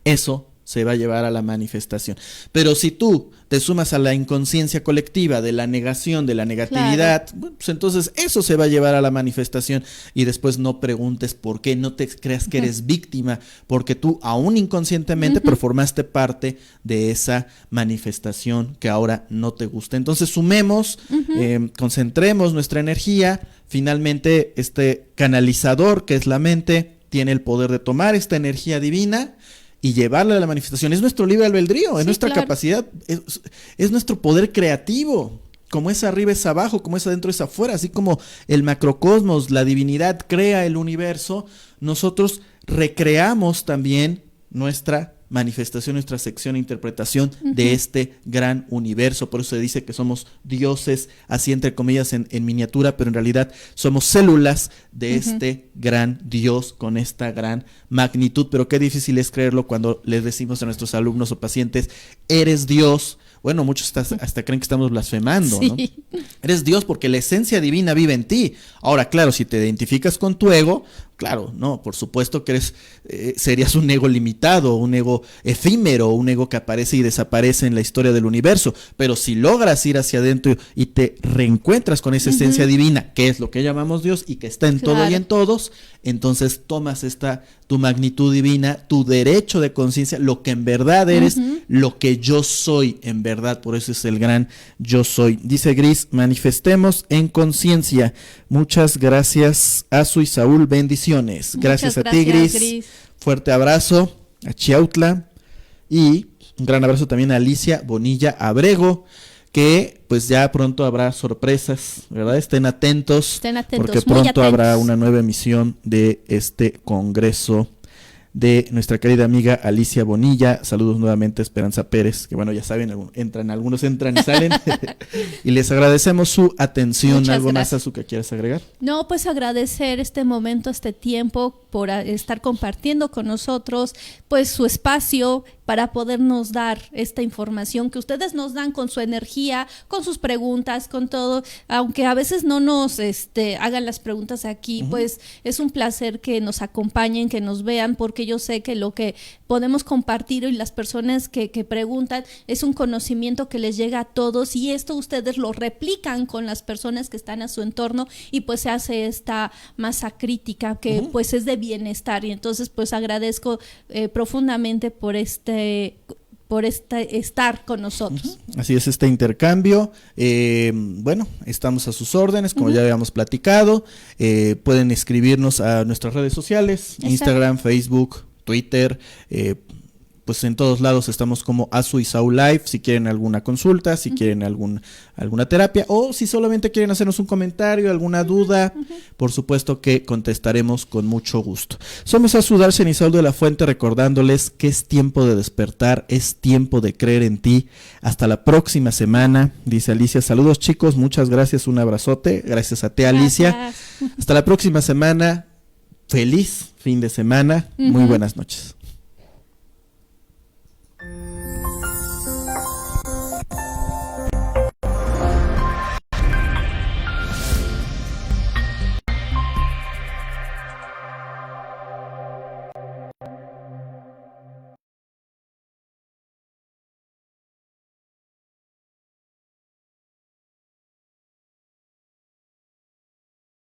eso se va a llevar a la manifestación. Pero si tú te sumas a la inconsciencia colectiva de la negación, de la negatividad, claro. Bueno, pues entonces eso se va a llevar a la manifestación. Y después no preguntes por qué, no te creas que eres víctima, porque tú aún inconscientemente pero formaste parte de esa manifestación que ahora no te gusta. Entonces sumemos, concentremos nuestra energía. Finalmente este canalizador que es la mente tiene el poder de tomar esta energía divina y llevarla a la manifestación. Es nuestro libre albedrío, es nuestra capacidad, es nuestro poder creativo. Como es arriba es abajo, como es adentro es afuera. Así como el macrocosmos, la divinidad crea el universo, nosotros recreamos también nuestra manifestación, nuestra sección e interpretación de este gran universo. Por eso se dice que somos dioses, así entre comillas en miniatura, pero en realidad somos células de este gran Dios con esta gran magnitud. Pero qué difícil es creerlo cuando les decimos a nuestros alumnos o pacientes: eres Dios. Bueno, muchos hasta creen que estamos blasfemando, ¿no? Eres Dios porque la esencia divina vive en ti. Ahora, claro, si te identificas con tu ego, claro, no, por supuesto que serías un ego limitado, un ego efímero, un ego que aparece y desaparece en la historia del universo. Pero si logras ir hacia adentro y te reencuentras con esa esencia divina, que es lo que llamamos Dios y que está en todo y en todos, entonces tomas tu magnitud divina, tu derecho de conciencia, lo que en verdad eres, lo que yo soy en verdad. Por eso es el gran yo soy. Dice Gris: manifestemos en conciencia. Muchas gracias a su y Saúl, bendiciones. Gracias a ti, Gris. Fuerte abrazo a Chiautla y un gran abrazo también a Alicia Bonilla Abrego, que pues ya pronto habrá sorpresas, ¿verdad? Estén atentos, porque pronto habrá una nueva emisión de este Congreso de nuestra querida amiga Alicia Bonilla. Saludos nuevamente a Esperanza Pérez, que bueno, ya saben, algunos entran y salen. Y les agradecemos su atención. Muchas ¿Algo gracias. más, Azu, que quieras agregar? No, pues agradecer este momento, este tiempo por estar compartiendo con nosotros pues su espacio para podernos dar esta información que ustedes nos dan con su energía, con sus preguntas, con todo, aunque a veces no nos hagan las preguntas aquí, pues es un placer que nos acompañen, que nos vean, porque yo sé que lo que podemos compartir y las personas que preguntan es un conocimiento que les llega a todos, y esto ustedes lo replican con las personas que están a su entorno, y pues se hace esta masa crítica que pues es de bienestar. Y entonces pues agradezco profundamente por estar con nosotros. Así es, este intercambio. Bueno, estamos a sus órdenes, como ya habíamos platicado. Pueden escribirnos a nuestras redes sociales, Instagram, Facebook, Twitter, pues en todos lados estamos como Azu y Sau Live, si quieren alguna consulta, si quieren alguna terapia, o si solamente quieren hacernos un comentario, alguna duda, por supuesto que contestaremos con mucho gusto. Somos Azu Darsen y Saúl de la Fuente, recordándoles que es tiempo de despertar, es tiempo de creer en ti. Hasta la próxima semana, dice Alicia. Saludos, chicos, muchas gracias, un abrazote, gracias a ti, Alicia. Gracias. Hasta la próxima semana, feliz fin de semana, muy buenas noches.